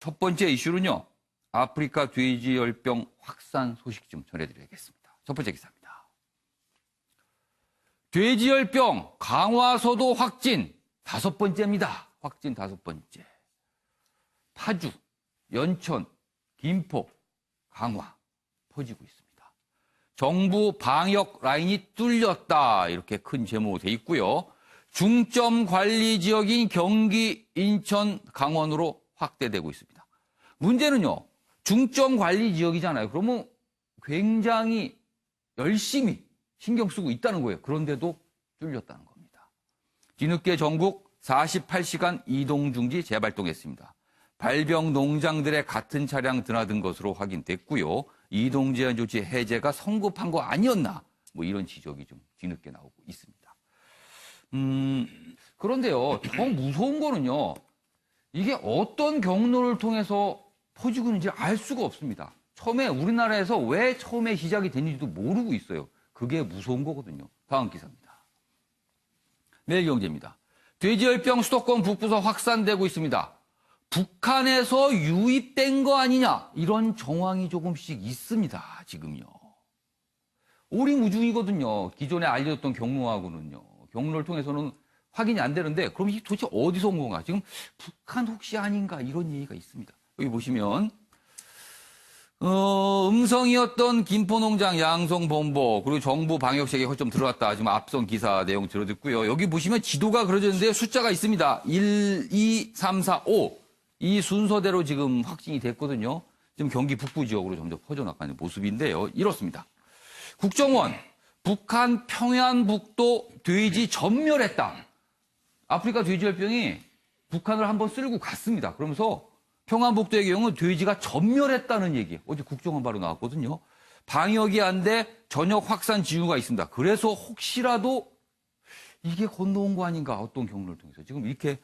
첫 번째 이슈는요. 아프리카 돼지열병 확산 소식 좀 전해드리겠습니다. 첫 번째 기사입니다. 돼지열병 강화서도 확진 5번째입니다. 확진 5번째. 파주, 연천, 김포, 강화 퍼지고 있습니다. 정부 방역 라인이 뚫렸다. 이렇게 큰 제목으로 돼 있고요. 중점 관리 지역인 경기, 인천, 강원으로 확대되고 있습니다. 문제는요. 중점 관리 지역이잖아요. 그러면 굉장히 열심히 신경 쓰고 있다는 거예요. 그런데도 뚫렸다는 겁니다. 뒤늦게 전국 48시간 이동 중지 재발동했습니다. 발병 농장들의 같은 차량 드나든 것으로 확인됐고요. 이동 제한 조치 해제가 성급한 거 아니었나? 뭐 이런 지적이 좀 뒤늦게 나오고 있습니다. 그런데요, 더 무서운 거는요, 이게 어떤 경로를 통해서 퍼지고 있는지 알 수가 없습니다. 처음에 우리나라에서 왜 처음에 시작이 됐는지도 모르고 있어요. 그게 무서운 거거든요. 다음 기사입니다. 매일경제입니다. 돼지열병 수도권 북부서 확산되고 있습니다. 북한에서 유입된 거 아니냐 이런 정황이 조금씩 있습니다. 지금요. 오리무중이거든요. 기존에 알려졌던 경로하고는요. 경로를 통해서는 확인이 안 되는데 그럼 이게 도대체 어디서 온 건가? 지금 북한 혹시 아닌가 이런 얘기가 있습니다. 여기 보시면 음성이었던 김포농장 양성본보 그리고 정부 방역책에 좀 들어갔다. 지금 앞선 기사 내용 들어듣고요. 여기 보시면 지도가 그려져 있는데 숫자가 있습니다. 1, 2, 3, 4, 5. 이 순서대로 지금 확진이 됐거든요. 지금 경기 북부 지역으로 점점 퍼져나가는 모습인데요. 이렇습니다. 국정원, 북한 평안북도 돼지 전멸했다. 아프리카 돼지열병이 북한을 한번 쓸고 갔습니다. 그러면서 평안북도의 경우는 돼지가 전멸했다는 얘기. 어제 국정원 바로 나왔거든요. 방역이 안 돼 전역 확산 징후가 있습니다. 그래서 혹시라도 이게 건너온 거 아닌가 어떤 경로를 통해서 지금 이렇게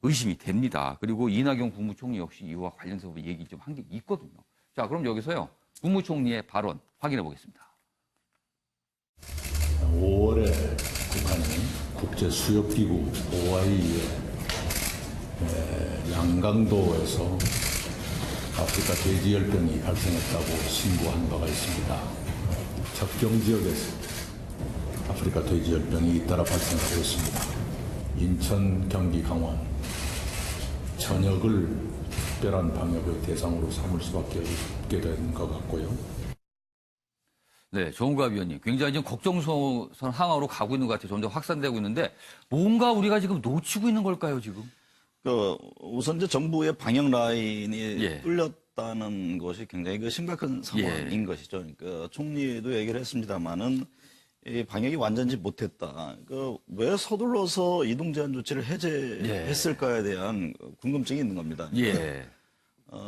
의심이 됩니다. 그리고 이낙연 국무총리 역시 이와 관련해서 얘기 좀 한 게 있거든요. 자, 그럼 여기서요. 국무총리의 발언 확인해 보겠습니다. 5월에 북한이 국제수역기구 OIE에 양강도에서 아프리카 돼지열병이 발생했다고 신고한 바가 있습니다. 접경 지역에서 아프리카 돼지열병이 잇따라 발생하고 있습니다. 인천, 경기, 강원 전역을 특별한 방역의 대상으로 삼을 수밖에 없게 된 것 같고요. 네, 정우갑 위원님. 굉장히 지금 걱정스러운 상황으로 가고 있는 것 같아요. 점점 확산되고 있는데 뭔가 우리가 지금 놓치고 있는 걸까요, 지금? 우선 이제 정부의 방역 라인이 뚫렸다는 것이 굉장히 심각한 상황인 것이죠. 그러니까 총리도 얘기를 했습니다만은 이 방역이 완전히 못했다. 왜 서둘러서 이동 제한 조치를 해제했을까에 대한 궁금증이 있는 겁니다.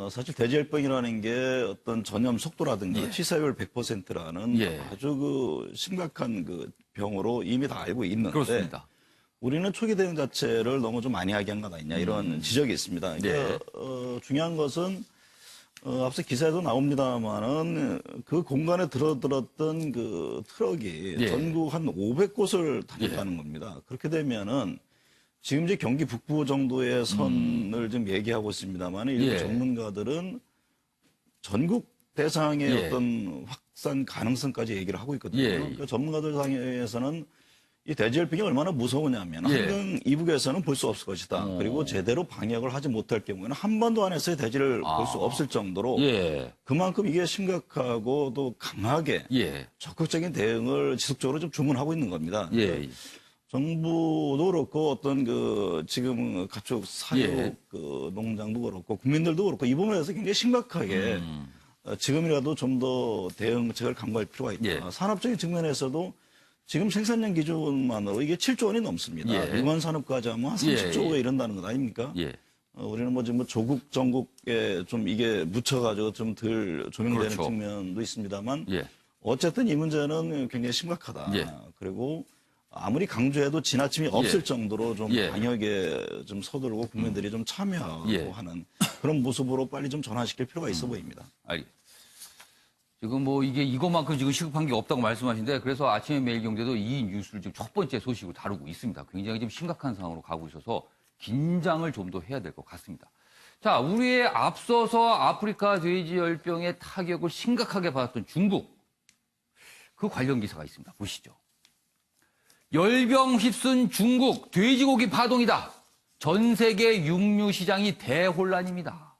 사실 돼지열병이라는 게 어떤 전염 속도라든가 치사율 100%라는 아주 심각한 병으로 이미 다 알고 있는데 그렇습니다. 우리는 초기 대응 자체를 너무 좀 많이 하게 한 것 아니냐 이런 지적이 있습니다. 그러니까 중요한 것은 앞서 기사에도 나옵니다만은 그 공간에 들어들었던 그 트럭이 전국 한 500곳을 다녔다는 겁니다. 그렇게 되면은 지금 이제 경기 북부 정도의 선을 좀 얘기하고 있습니다만 일부 전문가들은 전국 대상의 어떤 확산 가능성까지 얘기를 하고 있거든요. 그러니까 전문가들 상에서는 이 돼지열병이 얼마나 무서우냐면 한강 이북에서는 볼 수 없을 것이다. 그리고 제대로 방역을 하지 못할 경우에는 한반도 안에서의 돼지를 볼 수 없을 정도로 그만큼 이게 심각하고 또 강하게 적극적인 대응을 지속적으로 좀 주문하고 있는 겁니다. 정부도 그렇고 어떤 지금 가축 사육 농장도 그렇고 국민들도 그렇고 이 부분에서 굉장히 심각하게 지금이라도 좀 더 대응책을 강구할 필요가 있다. 산업적인 측면에서도 지금 생산량 기준만으로 이게 7조 원이 넘습니다. 유관 산업까지 하면 한 30조에 이른다는 것 아닙니까? 우리는 뭐 지금 조국 전국에 좀 이게 묻혀가지고 좀 덜 조명되는 측면도 있습니다만 어쨌든 이 문제는 굉장히 심각하다. 그리고 아무리 강조해도 지나침이 없을 정도로 좀 방역에 좀 서두르고 국민들이 좀 참여하고 하는 그런 모습으로 빨리 좀 전환시킬 필요가 있어 보입니다. 알겠습니다. 지금 뭐 이게 이것만큼 지금 시급한 게 없다고 말씀하시는데 그래서 아침에 매일경제도 이 뉴스를 지금 첫 번째 소식으로 다루고 있습니다. 굉장히 좀 심각한 상황으로 가고 있어서 긴장을 좀 더 해야 될 것 같습니다. 자, 우리에 앞서서 아프리카 돼지 열병의 타격을 심각하게 받았던 중국. 그 관련 기사가 있습니다. 보시죠. 열병 휩쓴 중국 돼지고기 파동이다. 전 세계 육류 시장이 대혼란입니다.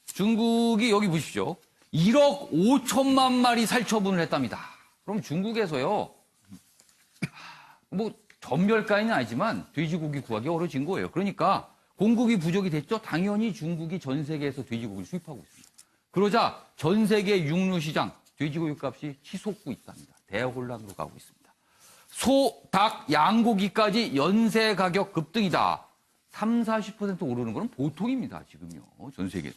중국이 여기 보십시오. 1억 5천만 마리 살처분을 했답니다. 그럼 중국에서요. 뭐 전멸까지는 아니지만 돼지고기 구하기 어려진 거예요. 그러니까 공급이 부족이 됐죠. 당연히 중국이 전 세계에서 돼지고기를 수입하고 있습니다. 그러자 전 세계 육류 시장 돼지고기 값이 치솟고 있답니다. 대혼란으로 가고 있습니다. 소, 닭, 양고기까지 연세 가격 급등이다. 30~40% 오르는 건 보통입니다. 지금요. 전 세계에서.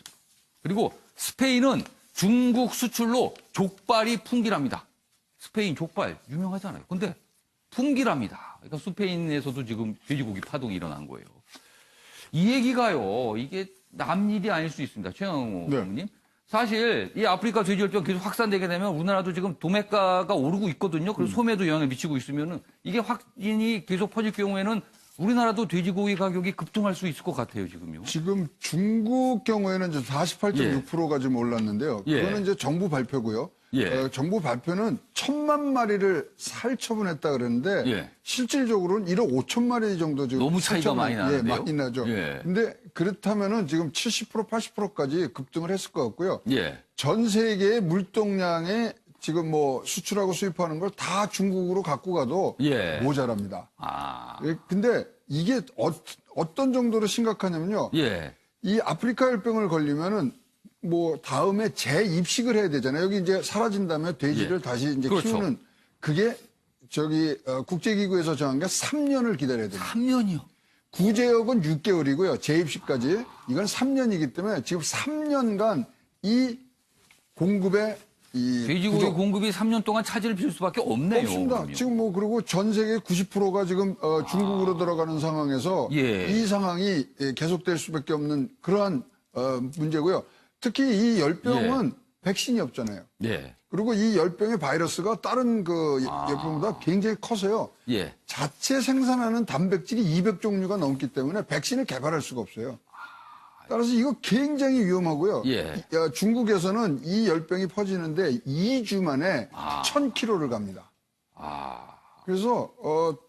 그리고 스페인은 중국 수출로 족발이 풍기랍니다. 스페인 족발 유명하잖아요. 근데 풍기랍니다. 그러니까 스페인에서도 지금 돼지고기 파동이 일어난 거예요. 이 얘기가요. 이게 남 일이 아닐 수 있습니다. 최영호 의원님. 사실 이 아프리카 돼지열병 계속 확산되게 되면 우리나라도 지금 도매가가 오르고 있거든요. 그리고 소매도 영향을 미치고 있으면은 이게 확진이 계속 퍼질 경우에는 우리나라도 돼지고기 가격이 급등할 수 있을 것 같아요, 지금요. 지금 중국 경우에는 이제 48.6%가 지금 올랐는데요. 예. 그거는 이제 정부 발표고요. 예. 정부 발표는 1,000만 마리를 살처분했다 그랬는데 예. 실질적으로는 1억 5천 마리 정도 지금 너무 차이가 많이 나는데요? 예, 많이 나죠. 예. 근데 그렇다면은 지금 70%, 80%까지 급등을 했을 것 같고요. 예. 전 세계의 물동량에 지금 뭐 수출하고 수입하는 걸 다 중국으로 갖고 가도 예. 모자랍니다. 아. 예, 근데 이게 어떤 정도로 심각하냐면요. 예. 이 아프리카 열병을 걸리면은 뭐 다음에 재입식을 해야 되잖아요. 여기 이제 사라진 다음에 돼지를 예. 다시 이제 그렇죠. 키우는 그게 저기 국제기구에서 정한 게 3년을 기다려야 됩니다. 3년이요. 구제역은 6개월이고요. 재입식까지 이건 3년이기 때문에 지금 3년간 이 공급에 이 돼지고기 부족. 공급이 3년 동안 차질을 빚을 수밖에 없네요. 없습니다. 그럼요. 지금 뭐 그리고 전 세계 90%가 지금 중국으로 들어가는 상황에서 예. 이 상황이 계속될 수밖에 없는 그러한 문제고요. 특히 이 열병은 백신이 없잖아요. 예. 그리고 이 열병의 바이러스가 다른 그 열병보다 굉장히 커서요. 예. 자체 생산하는 단백질이 200종류가 넘기 때문에 백신을 개발할 수가 없어요. 따라서 이거 굉장히 위험하고요. 예. 중국에서는 이 열병이 퍼지는데 2주 만에 1000km를 갑니다. 아. 그래서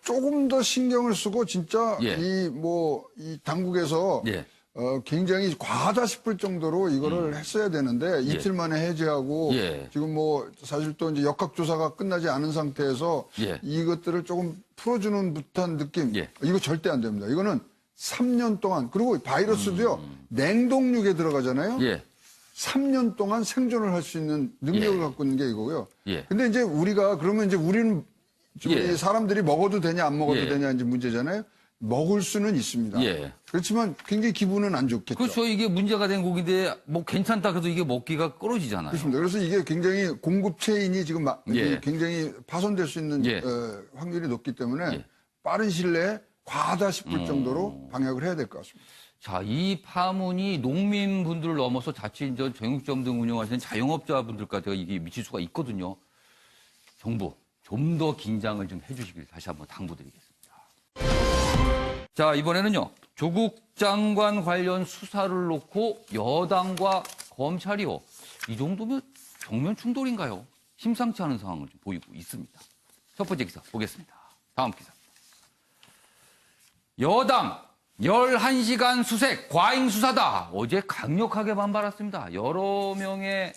조금 더 신경을 쓰고 진짜 예. 이 당국에서 예. 굉장히 과하다 싶을 정도로 이거를 했어야 되는데 이틀 만에 해제하고 예. 지금 뭐 사실 또 이제 역학조사가 끝나지 않은 상태에서 예. 이것들을 조금 풀어주는 듯한 느낌. 예. 이거 절대 안 됩니다. 이거는 3년 동안 그리고 바이러스도요 냉동육에 들어가잖아요. 예. 3년 동안 생존을 할 수 있는 능력을 예. 갖고 있는 게 이거고요. 예. 근데 이제 우리가 그러면 이제 우리는 예. 사람들이 먹어도 되냐 안 먹어도 예. 되냐 이제 문제잖아요. 먹을 수는 있습니다. 예. 그렇지만 굉장히 기분은 안 좋겠죠. 그렇죠. 이게 문제가 된 고기인데 뭐 괜찮다 그래도 이게 먹기가 끊어지잖아요. 그렇습니다. 그래서 이게 굉장히 공급 체인이 지금 예. 굉장히 파손될 수 있는 예. 확률이 높기 때문에 예. 빠른 시일 내에 과하다 싶을 정도로 방역을 해야 될 것 같습니다. 자, 이 파문이 농민분들을 넘어서 자취인전, 정육점 등 운영하시는 자영업자분들까지 이게 미칠 수가 있거든요. 정부 좀 더 긴장을 좀 해주시길 다시 한번 당부드리겠습니다. 자, 이번에는요. 조국 장관 관련 수사를 놓고 여당과 검찰이요. 이 정도면 정면 충돌인가요? 심상치 않은 상황을 좀 보이고 있습니다. 첫 번째 기사 보겠습니다. 다음 기사. 여당 11시간 수색 과잉 수사다. 어제 강력하게 반발했습니다. 여러 명의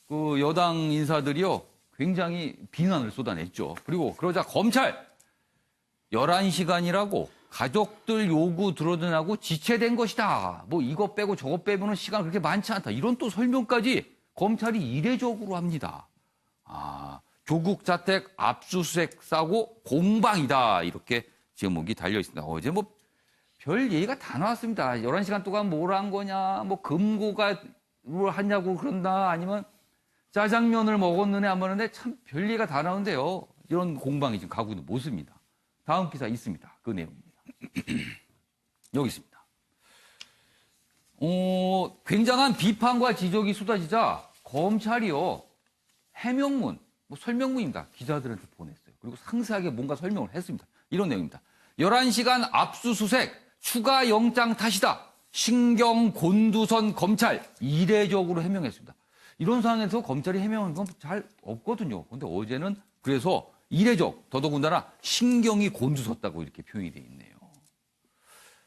그 여당 인사들이요. 굉장히 비난을 쏟아냈죠. 그리고 그러자 검찰 11시간이라고 가족들 요구 들어드나고 지체된 것이다. 뭐 이거 빼고 저거 빼고는 시간 그렇게 많지 않다. 이런 또 설명까지 검찰이 이례적으로 합니다. 아, 조국 자택 압수수색 싸고 공방이다. 이렇게 제목이 달려 있습니다. 어제 뭐 별 얘기가 다 나왔습니다. 11시간 동안 뭘 한 거냐, 뭐 금고가 뭘 하냐고 그런다, 아니면 짜장면을 먹었느냐 안 먹었는데 참 별 얘기가 다 나오는데요. 이런 공방이 지금 가고 있는 모습입니다. 다음 기사 있습니다. 그 내용입니다. 여기 있습니다. 굉장한 비판과 지적이 쏟아지자 검찰이요. 해명문, 뭐 설명문입니다. 기자들한테 보냈어요. 그리고 상세하게 뭔가 설명을 했습니다. 이런 내용입니다. 11시간 압수수색 추가 영장 탓이다. 신경 곤두선 검찰 이례적으로 해명했습니다. 이런 상황에서 검찰이 해명한 건 잘 없거든요. 그런데 어제는 그래서 이례적, 더더군다나 신경이 곤두섰다고 이렇게 표현이 돼 있네요.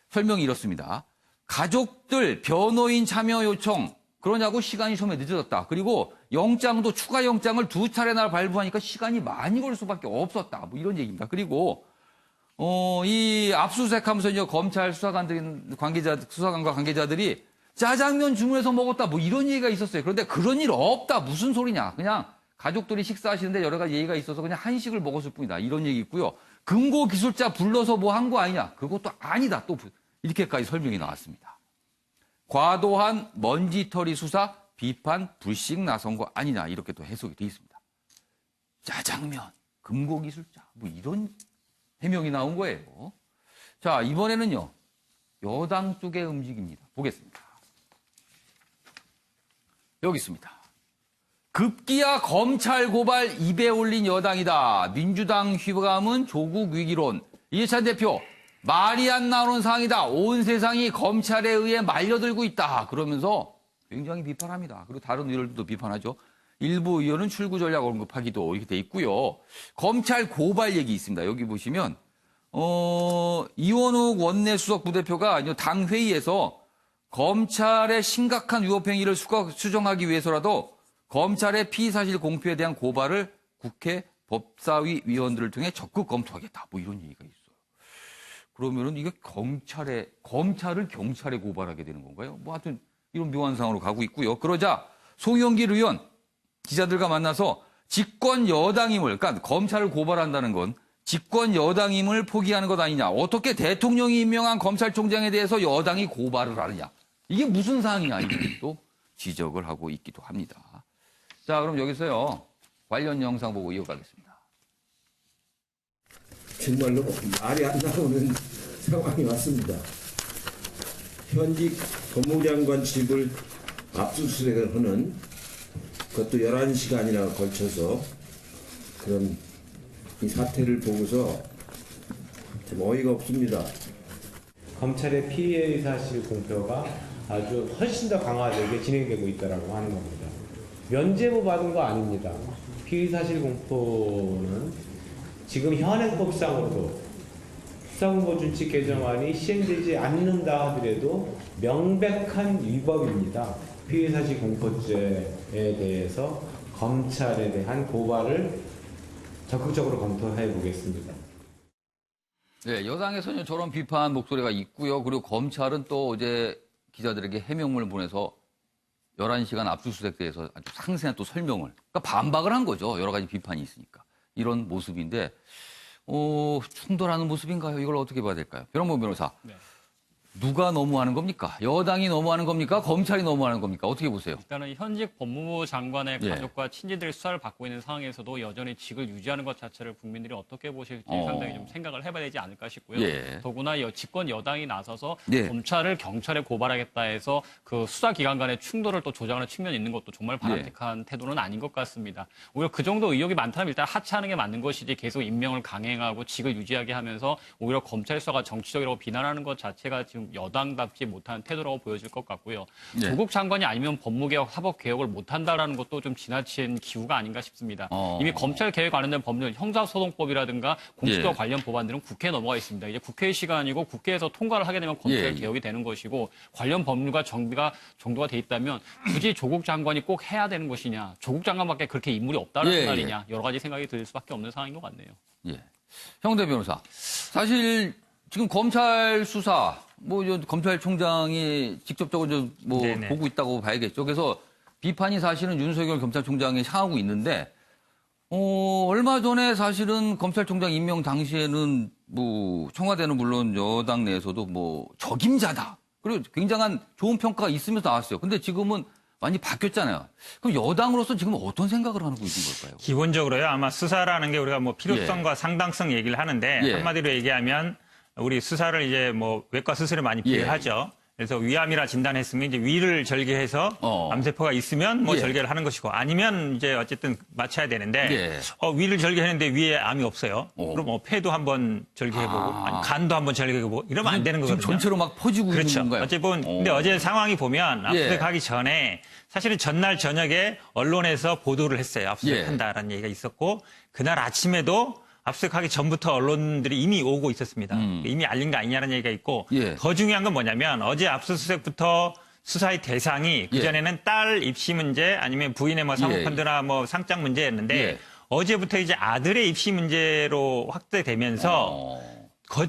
설명이 이렇습니다. 가족들 변호인 참여 요청 그러냐고 시간이 처음에 늦어졌다. 그리고 영장도 추가 영장을 2차례나 발부하니까 시간이 많이 걸 수밖에 없었다. 뭐 이런 얘기입니다. 그리고 이 압수수색하면서 이제 검찰 수사관과 관계자들이 짜장면 주문해서 먹었다. 뭐 이런 얘기가 있었어요. 그런데 그런 일 없다. 무슨 소리냐. 그냥 가족들이 식사하시는데 여러 가지 얘기가 있어서 그냥 한식을 먹었을 뿐이다. 이런 얘기 있고요. 금고 기술자 불러서 뭐 한 거 아니냐. 그것도 아니다. 또 이렇게까지 설명이 나왔습니다. 과도한 먼지털이 수사, 비판, 불식 나선 거 아니냐. 이렇게 또 해석이 돼 있습니다. 짜장면, 금고 기술자. 뭐 이런 해명이 나온 거예요. 자, 이번에는요. 여당 쪽의 움직임입니다. 보겠습니다. 여기 있습니다. 급기야 검찰 고발 입에 올린 여당이다. 민주당 휘감은 조국 위기론. 이해찬 대표, 말이 안 나오는 상황이다. 온 세상이 검찰에 의해 말려들고 있다. 그러면서 굉장히 비판합니다. 그리고 다른 의원들도 비판하죠. 일부 의원은 출구 전략 언급하기도 이렇게 돼 있고요. 검찰 고발 얘기 있습니다. 여기 보시면 이원욱 원내수석 부대표가 당 회의에서 검찰의 심각한 위법 행위를 수정하기 위해서라도 검찰의 피의사실 공표에 대한 고발을 국회 법사위 위원들을 통해 적극 검토하겠다. 뭐 이런 얘기가 있어요. 그러면은 이게 검찰을 경찰에 고발하게 되는 건가요? 뭐 하여튼 이런 묘한 상황으로 가고 있고요. 그러자 송영길 의원 기자들과 만나서 집권 여당임을, 그러니까 검찰을 고발한다는 건 집권 여당임을 포기하는 것 아니냐. 어떻게 대통령이 임명한 검찰총장에 대해서 여당이 고발을 하느냐. 이게 무슨 상황이냐. 이것도 지적을 하고 있기도 합니다. 자, 그럼 여기서요. 관련 영상 보고 이어가겠습니다. 정말로 말이 안 나오는 상황이 왔습니다. 현직 법무장관 집을 압수수색을 하는 그것도 11시간이나 걸쳐서 그런 이 사태를 보고서 좀 어이가 없습니다. 검찰의 피해 사실 공표가 아주 훨씬 더 강화되게 진행되고 있다라고 하는 겁니다. 면죄부 받은 거 아닙니다. 피해 사실 공표는 지금 현행법상으로도 수사본부준칙 개정안이 시행되지 않는다 하더라도 명백한 위법입니다. 피해 사실 공표죄에 대해서 검찰에 대한 고발을 적극적으로 검토해 보겠습니다. 네, 여당에서는 저런 비판 목소리가 있고요. 그리고 검찰은 또 어제 기자들에게 해명문을 보내서 11시간 압수수색에 대해서 아주 상세한 또 설명을, 그러니까 반박을 한 거죠. 여러 가지 비판이 있으니까. 이런 모습인데, 충돌하는 모습인가요? 이걸 어떻게 봐야 될까요? 변호무 변호사. 네. 누가 너무하는 겁니까? 여당이 너무하는 겁니까? 검찰이 너무하는 겁니까? 어떻게 보세요? 일단은 현직 법무부 장관의 예. 가족과 친지들이 수사를 받고 있는 상황에서도 여전히 직을 유지하는 것 자체를 국민들이 어떻게 보실지 상당히 좀 생각을 해봐야 되지 않을까 싶고요. 예. 더구나 집권 여당이 나서서 예. 검찰을 경찰에 고발하겠다 해서 그 수사기관 간의 충돌을 또 조장하는 측면이 있는 것도 정말 바람직한 태도는 아닌 것 같습니다. 오히려 그 정도 의혹이 많다면 일단 하차하는 게 맞는 것이지 계속 임명을 강행하고 직을 유지하게 하면서 오히려 검찰 수사가 정치적이라고 비난하는 것 자체가 지금 여당답지 못한 태도라고 보여질 것 같고요. 네. 조국 장관이 아니면 법무개혁, 사법개혁을 못한다라는 것도 좀 지나친 기우가 아닌가 싶습니다. 이미 검찰개혁 관련된 법률, 형사소송법이라든가 공수처 예. 관련 법안들은 국회에 넘어가 있습니다. 이제 국회 시간이고 국회에서 통과를 하게 되면 검찰개혁이 되는 것이고 관련 법률과 정비가 정도가 돼 있다면 굳이 조국 장관이 꼭 해야 되는 것이냐. 조국 장관밖에 그렇게 인물이 없다는 예. 말이냐. 여러 가지 생각이 들 수밖에 없는 상황인 것 같네요. 예. 형대 변호사. 사실 지금 검찰 수사, 검찰총장이 직접적으로 네네. 보고 있다고 봐야겠죠. 그래서 비판이 사실은 윤석열 검찰총장에 향하고 있는데, 얼마 전에 사실은 검찰총장 임명 당시에는 청와대는 물론 여당 내에서도 적임자다. 그리고 굉장한 좋은 평가가 있으면서 나왔어요. 근데 지금은 많이 바뀌었잖아요. 그럼 여당으로서 지금 어떤 생각을 하고 있는 걸까요? 기본적으로요. 아마 수사라는 게 우리가 필요성과 상당성 얘기를 하는데 예. 한마디로 얘기하면 우리 수사를 이제 외과 수술에 많이 비유하죠. 그래서 위암이라 진단했으면 이제 위를 절개해서 암세포가 있으면 뭐 예. 절개를 하는 것이고 아니면 이제 어쨌든 맞춰야 되는데 예. 위를 절개했는데 위에 암이 없어요. 그럼 폐도 한번 절개해보고 아니, 간도 한번 절개해보고 이러면 안 되는 지금 거거든요. 전체로 막 퍼지고 있는 그렇죠. 건가요? 어쨌든 근데 어제 상황이 보면 압수수색하기 전에 사실은 전날 저녁에 언론에서 보도를 했어요. 압수수색한다라는 얘기가 있었고 그날 아침에도 압수수색하기 전부터 언론들이 이미 오고 있었습니다. 이미 알린 거 아니냐는 얘기가 있고 예. 더 중요한 건 뭐냐면 어제 압수수색부터 수사의 대상이 그전에는 딸 입시 문제 아니면 부인의 뭐 사모펀드나 뭐 상장 문제였는데 예. 어제부터 이제 아들의 입시 문제로 확대되면서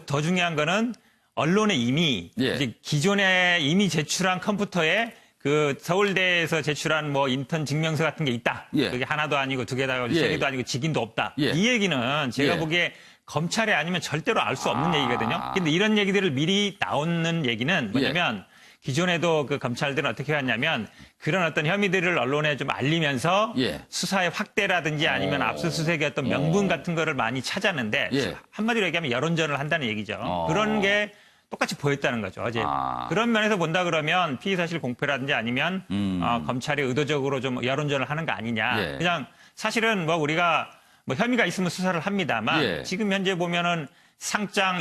더 중요한 거는 언론에 이미 예. 이제 기존에 이미 제출한 컴퓨터에 그 서울대에서 제출한 뭐 인턴 증명서 같은 게 있다. 예. 그게 하나도 아니고 두 개다, 예. 세 개도 아니고 직인도 없다. 예. 이 얘기는 제가 예. 보기에 검찰이 아니면 절대로 알 수 없는 얘기거든요. 근데 이런 얘기들을 미리 나오는 얘기는 뭐냐면 기존에도 그 검찰들은 어떻게 했냐면 그런 어떤 혐의들을 언론에 좀 알리면서 예. 수사의 확대라든지 아니면 압수수색의 어떤 명분 같은 거를 많이 찾았는데 예. 한마디로 얘기하면 여론전을 한다는 얘기죠. 그런 게 똑같이 보였다는 거죠, 어제. 그런 면에서 본다 그러면 피의사실 공표라든지 아니면 검찰이 의도적으로 좀 여론전을 하는 거 아니냐. 예. 그냥 사실은 뭐 우리가 뭐 혐의가 있으면 수사를 합니다만 예. 지금 현재 보면은 상장,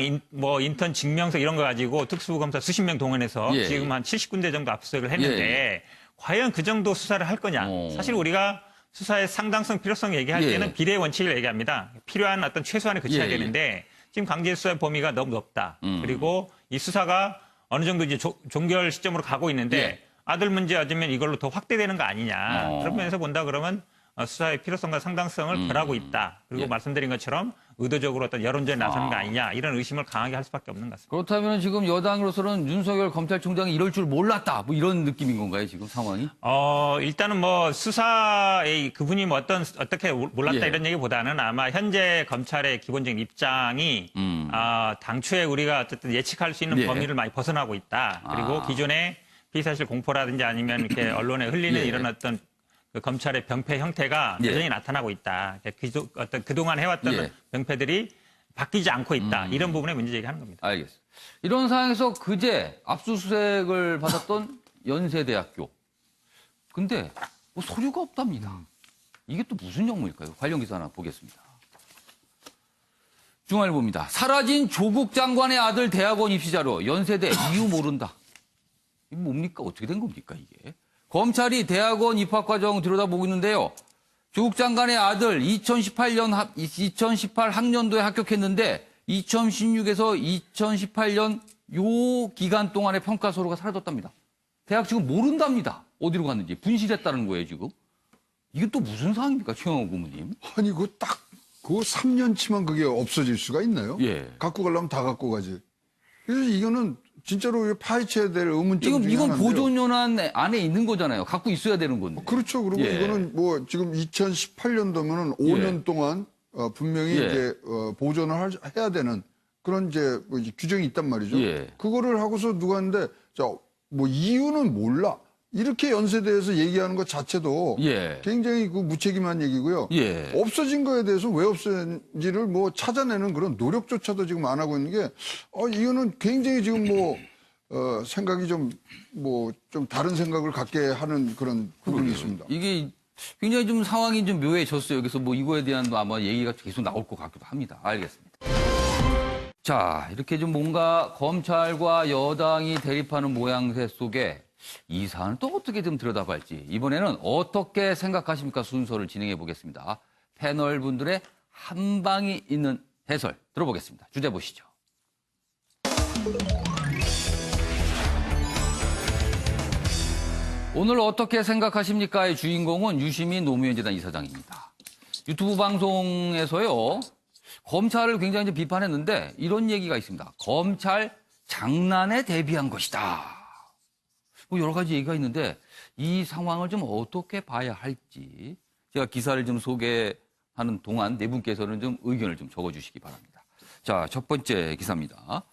인턴 증명서 이런 거 가지고 특수부 검사 수십 명 동원해서 예. 지금 한 70군데 정도 압수수색을 했는데 과연 그 정도 수사를 할 거냐. 사실 우리가 수사의 상당성, 필요성 얘기할 예. 때는 비례의 원칙을 얘기합니다. 필요한 어떤 최소한에 그쳐야 예. 되는데 지금 강제 수사의 범위가 너무 높다. 그리고 이 수사가 어느 정도 이제 종결 시점으로 가고 있는데 예. 아들 문제 어쩌면 이걸로 더 확대되는 거 아니냐. 그런 면에서 본다 그러면 수사의 필요성과 상당성을 덜하고 있다. 그리고 예. 말씀드린 것처럼 의도적으로 어떤 여론전에 나서는 거 아니냐. 이런 의심을 강하게 할 수밖에 없는 것 같습니다. 그렇다면 지금 여당으로서는 윤석열 검찰총장이 이럴 줄 몰랐다. 뭐 이런 느낌인 건가요, 지금 상황이? 일단은 뭐 수사의 그분이 뭐 어떻게 몰랐다 예. 이런 얘기보다는 아마 현재 검찰의 기본적인 입장이 당초에 우리가 어쨌든 예측할 수 있는 예. 범위를 많이 벗어나고 있다. 그리고 기존의 피의사실 공포라든지 아니면 이렇게 언론에 흘리는 예. 이런 어떤 그 검찰의 병폐 형태가 예. 여전히 나타나고 있다. 어떤 그동안 해왔던 예. 병폐들이 바뀌지 않고 있다. 이런 부분에 문제 제기하는 겁니다. 알겠습니다. 이런 상황에서 그제 압수수색을 받았던 연세대학교. 근데 뭐 서류가 없답니다. 이게 또 무슨 영문일까요? 관련 기사 하나 보겠습니다. 중앙일보입니다. 사라진 조국 장관의 아들 대학원 입시자료 연세대 이유 모른다. 이게 뭡니까? 어떻게 된 겁니까 이게? 검찰이 대학원 입학 과정 들여다보고 있는데요. 조국 장관의 아들 2018 학년도에 합격했는데 2016에서 2018년 요 기간 동안의 평가서류가 사라졌답니다. 대학 지금 모른답니다. 어디로 갔는지. 분실했다는 거예요, 지금. 이게 또 무슨 상황입니까, 최영호 고문님? 아니, 그거 딱, 그거 3년치만 그게 없어질 수가 있나요? 예. 갖고 가려면 다 갖고 가지. 그래서 이거는 진짜로 파헤쳐야 될 의문점 중에 이건 하나인데요. 보존연한 안에 있는 거잖아요. 갖고 있어야 되는 건데. 그렇죠. 그리고 예. 이거는 뭐 지금 2018년도면은 5년 동안 분명히 예. 이제 보존을 해야 되는 그런 이제 뭐 이제 규정이 있단 말이죠. 예. 그거를 하고서 누가 하는데 뭐 이유는 몰라. 이렇게 연세대에서 얘기하는 것 자체도 예. 굉장히 그 무책임한 얘기고요. 예. 없어진 거에 대해서 왜 없어진지를 뭐 찾아내는 그런 노력조차도 지금 안 하고 있는 게 이거는 굉장히 지금 뭐 생각이 좀 다른 생각을 갖게 하는 그런 부분이 있습니다. 이게 굉장히 좀 상황이 좀 묘해졌어요. 여기서 뭐 이거에 대한 아마 얘기가 계속 나올 것 같기도 합니다. 알겠습니다. 자, 이렇게 좀 뭔가 검찰과 여당이 대립하는 모양새 속에 이 사안을 또 어떻게 좀 들여다볼지 이번에는 어떻게 생각하십니까 순서를 진행해 보겠습니다. 패널 분들의 한 방이 있는 해설 들어보겠습니다. 주제 보시죠. 오늘 어떻게 생각하십니까의 주인공은 유시민 노무현재단 이사장입니다. 유튜브 방송에서요. 검찰을 굉장히 좀 비판했는데 이런 얘기가 있습니다. 검찰 장난에 대비한 것이다. 뭐 여러 가지 얘기가 있는데 이 상황을 좀 어떻게 봐야 할지 제가 기사를 좀 소개하는 동안 네 분께서는 좀 의견을 좀 적어주시기 바랍니다. 자, 첫 번째 기사입니다.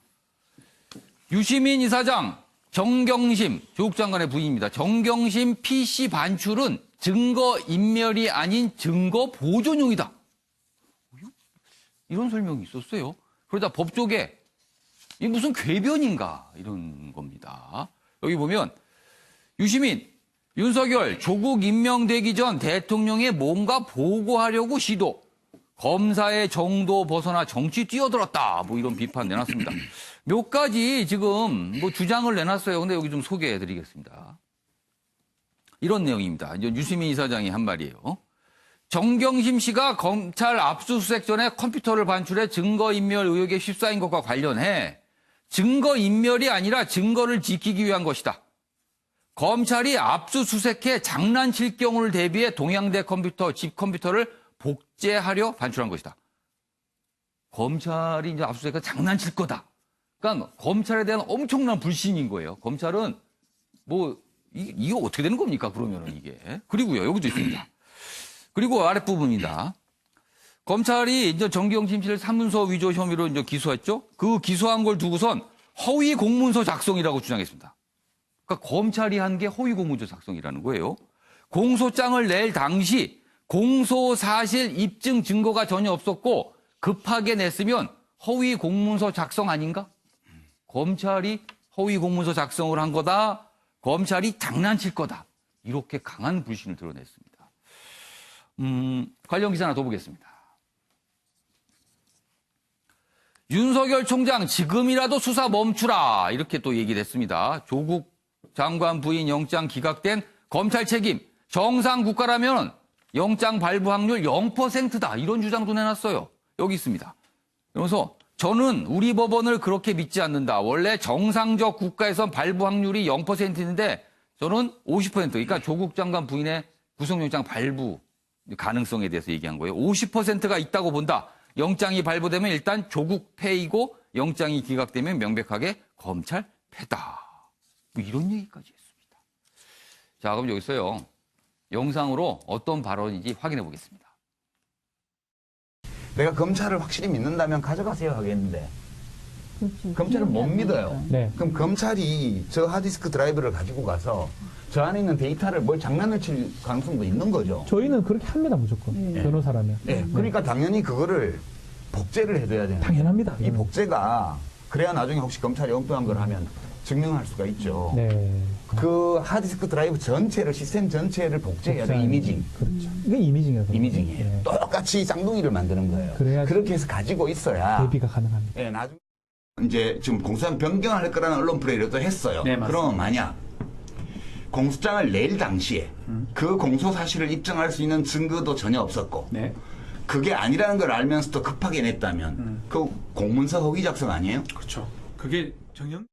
유시민 이사장, 정경심, 조국 장관의 부인입니다. 정경심 PC 반출은 증거 인멸이 아닌 증거 보존용이다. 이런 설명이 있었어요. 그러다 법조계, 이게 무슨 궤변인가 이런 겁니다. 여기 보면 유시민, 윤석열 조국 임명되기 전 대통령의 뭔가 보고하려고 시도. 검사의 정도 벗어나 정치 뛰어들었다. 뭐 이런 비판 내놨습니다. 몇 가지 지금 뭐 주장을 내놨어요. 근데 여기 좀 소개해 드리겠습니다. 이런 내용입니다. 이제 유시민 이사장이 한 말이에요. 정경심 씨가 검찰 압수수색 전에 컴퓨터를 반출해 증거인멸 의혹에 휩싸인 것과 관련해 증거인멸이 아니라 증거를 지키기 위한 것이다. 검찰이 압수수색해 장난칠 경우를 대비해 동양대 컴퓨터, 집 컴퓨터를 복제하려 반출한 것이다. 검찰이 이제 압수수색에 장난칠 거다. 그러니까 검찰에 대한 엄청난 불신인 거예요. 검찰은 뭐 이거 어떻게 되는 겁니까? 그러면은 이게. 그리고요, 여기도 있습니다. 그리고 아랫부분입니다. 검찰이 이제 정경심 씨를 사문서 위조 혐의로 이제 기소했죠. 그 기소한 걸 두고선 허위 공문서 작성이라고 주장했습니다. 그러니까 검찰이 한 게 허위 공문서 작성이라는 거예요. 공소장을 낼 당시 공소 사실 입증 증거가 전혀 없었고 급하게 냈으면 허위 공문서 작성 아닌가? 검찰이 허위 공문서 작성을 한 거다. 검찰이 장난칠 거다. 이렇게 강한 불신을 드러냈습니다. 관련 기사 하나 더 보겠습니다. 윤석열 총장 지금이라도 수사 멈추라. 이렇게 또 얘기를 했습니다. 조국 장관 부인 영장 기각된 검찰 책임. 정상 국가라면 영장 발부 확률 0%다. 이런 주장도 내놨어요. 여기 있습니다. 그래서 저는 우리 법원을 그렇게 믿지 않는다. 원래 정상적 국가에선 발부 확률이 0%인데 저는 50%. 그러니까 조국 장관 부인의 구속영장 발부 가능성에 대해서 얘기한 거예요. 50%가 있다고 본다. 영장이 발부되면 일단 조국 패이고 영장이 기각되면 명백하게 검찰 패다. 뭐 이런 얘기까지 했습니다. 자, 그럼 여기서요. 영상으로 어떤 발언인지 확인해 보겠습니다. 내가 검찰을 확실히 믿는다면 가져가세요 하겠는데 검찰을 못 믿어요. 네. 그럼 검찰이 저 하드디스크 드라이브를 가지고 가서 저 안에 있는 데이터를 뭘 장난을 칠 가능성도 있는 거죠. 저희는 그렇게 합니다, 무조건. 변호사라면. 네. 그러니까 당연히 그거를 복제를 해둬야 되는 당연합니다. 이 복제가 그래야 나중에 혹시 검찰이 엉뚱한 걸 하면 증명할 수가 있죠. 네. 그 하드디스크 드라이브 전체를 시스템 전체를 복제해야 돼. 이미징. 그렇죠. 이게 이미징이에요. 이미징이에요. 네. 똑같이 쌍둥이를 만드는 거예요. 그래야지 그렇게 해서 가지고 있어야 대비가 가능합니다. 네, 나중에 이제 지금 공소장 변경할 거라는 언론 플레이를 또 했어요. 네, 맞습니다. 그러면 만약 공소장을 낼 당시에 그 공소 사실을 입증할 수 있는 증거도 전혀 없었고 네. 그게 아니라는 걸 알면서도 급하게 냈다면 그 공문서 허위 작성 아니에요? 그렇죠. 그게 정녕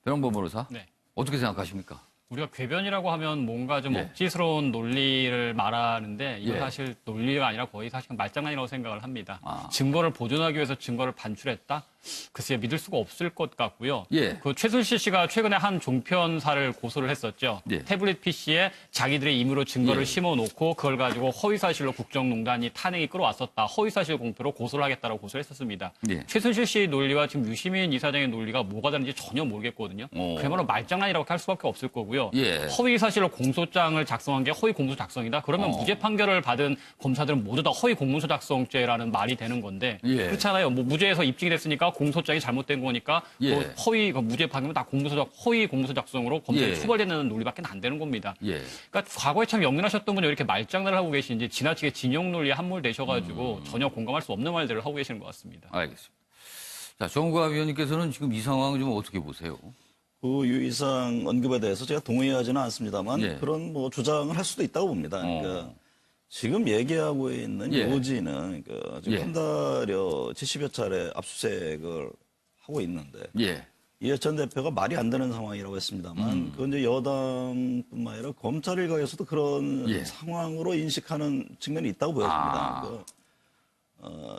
변홍범 변호사. 네. 어떻게 생각하십니까? 우리가 궤변이라고 하면 뭔가 좀 예. 억지스러운 논리를 말하는데 이건 예. 사실 논리가 아니라 거의 사실 말장난이라고 생각을 합니다. 아. 증거를 보존하기 위해서 증거를 반출했다? 글쎄 믿을 수가 없을 것 같고요. 예. 그 최순실 씨가 최근에 한 종편사를 고소를 했었죠. 예. 태블릿 PC에 자기들의 임의로 증거를 예. 심어놓고 그걸 가지고 허위사실로 국정농단이 탄핵이 끌어왔었다. 허위사실 공표로 고소를 하겠다라고 고소를 했었습니다. 예. 최순실 씨 논리와 지금 유시민 이사장의 논리가 뭐가 다른지 전혀 모르겠거든요. 그야말로 말장난이라고 할 수밖에 없을 거고요. 예. 허위 사실로 공소장을 작성한 게 허위 공문서 작성이다. 그러면 무죄 판결을 받은 검사들은 모두 다 허위 공문서 작성죄라는 말이 되는 건데 예. 그렇잖아요. 뭐 무죄에서 입증이 됐으니까 공소장이 잘못된 거니까 예. 뭐 허위 무죄 판결은 다 허위 공문서 작성으로 검찰이 예. 처벌되는 논리밖에 안 되는 겁니다. 예. 그러니까 과거에 참 영민하셨던 분이 왜 이렇게 말장난을 하고 계신지 지나치게 진영 논리에 함몰되셔가지고 전혀 공감할 수 없는 말들을 하고 계시는 것 같습니다. 알겠습니다. 자, 정우갑 위원님께서는 지금 이 상황을 좀 어떻게 보세요? 그 유이상 언급에 대해서 제가 동의하지는 않습니다만 예. 그런 뭐 주장을 할 수도 있다고 봅니다. 그러니까 지금 얘기하고 있는 예. 요지는 지금 예. 한 달여 70여 차례 압수수색을 하고 있는데 예. 이해 전 대표가 말이 안 되는 상황이라고 했습니다만 그건 이제 여당뿐만 아니라 검찰 일각에서도 그런 예. 상황으로 인식하는 측면이 있다고 보여집니다.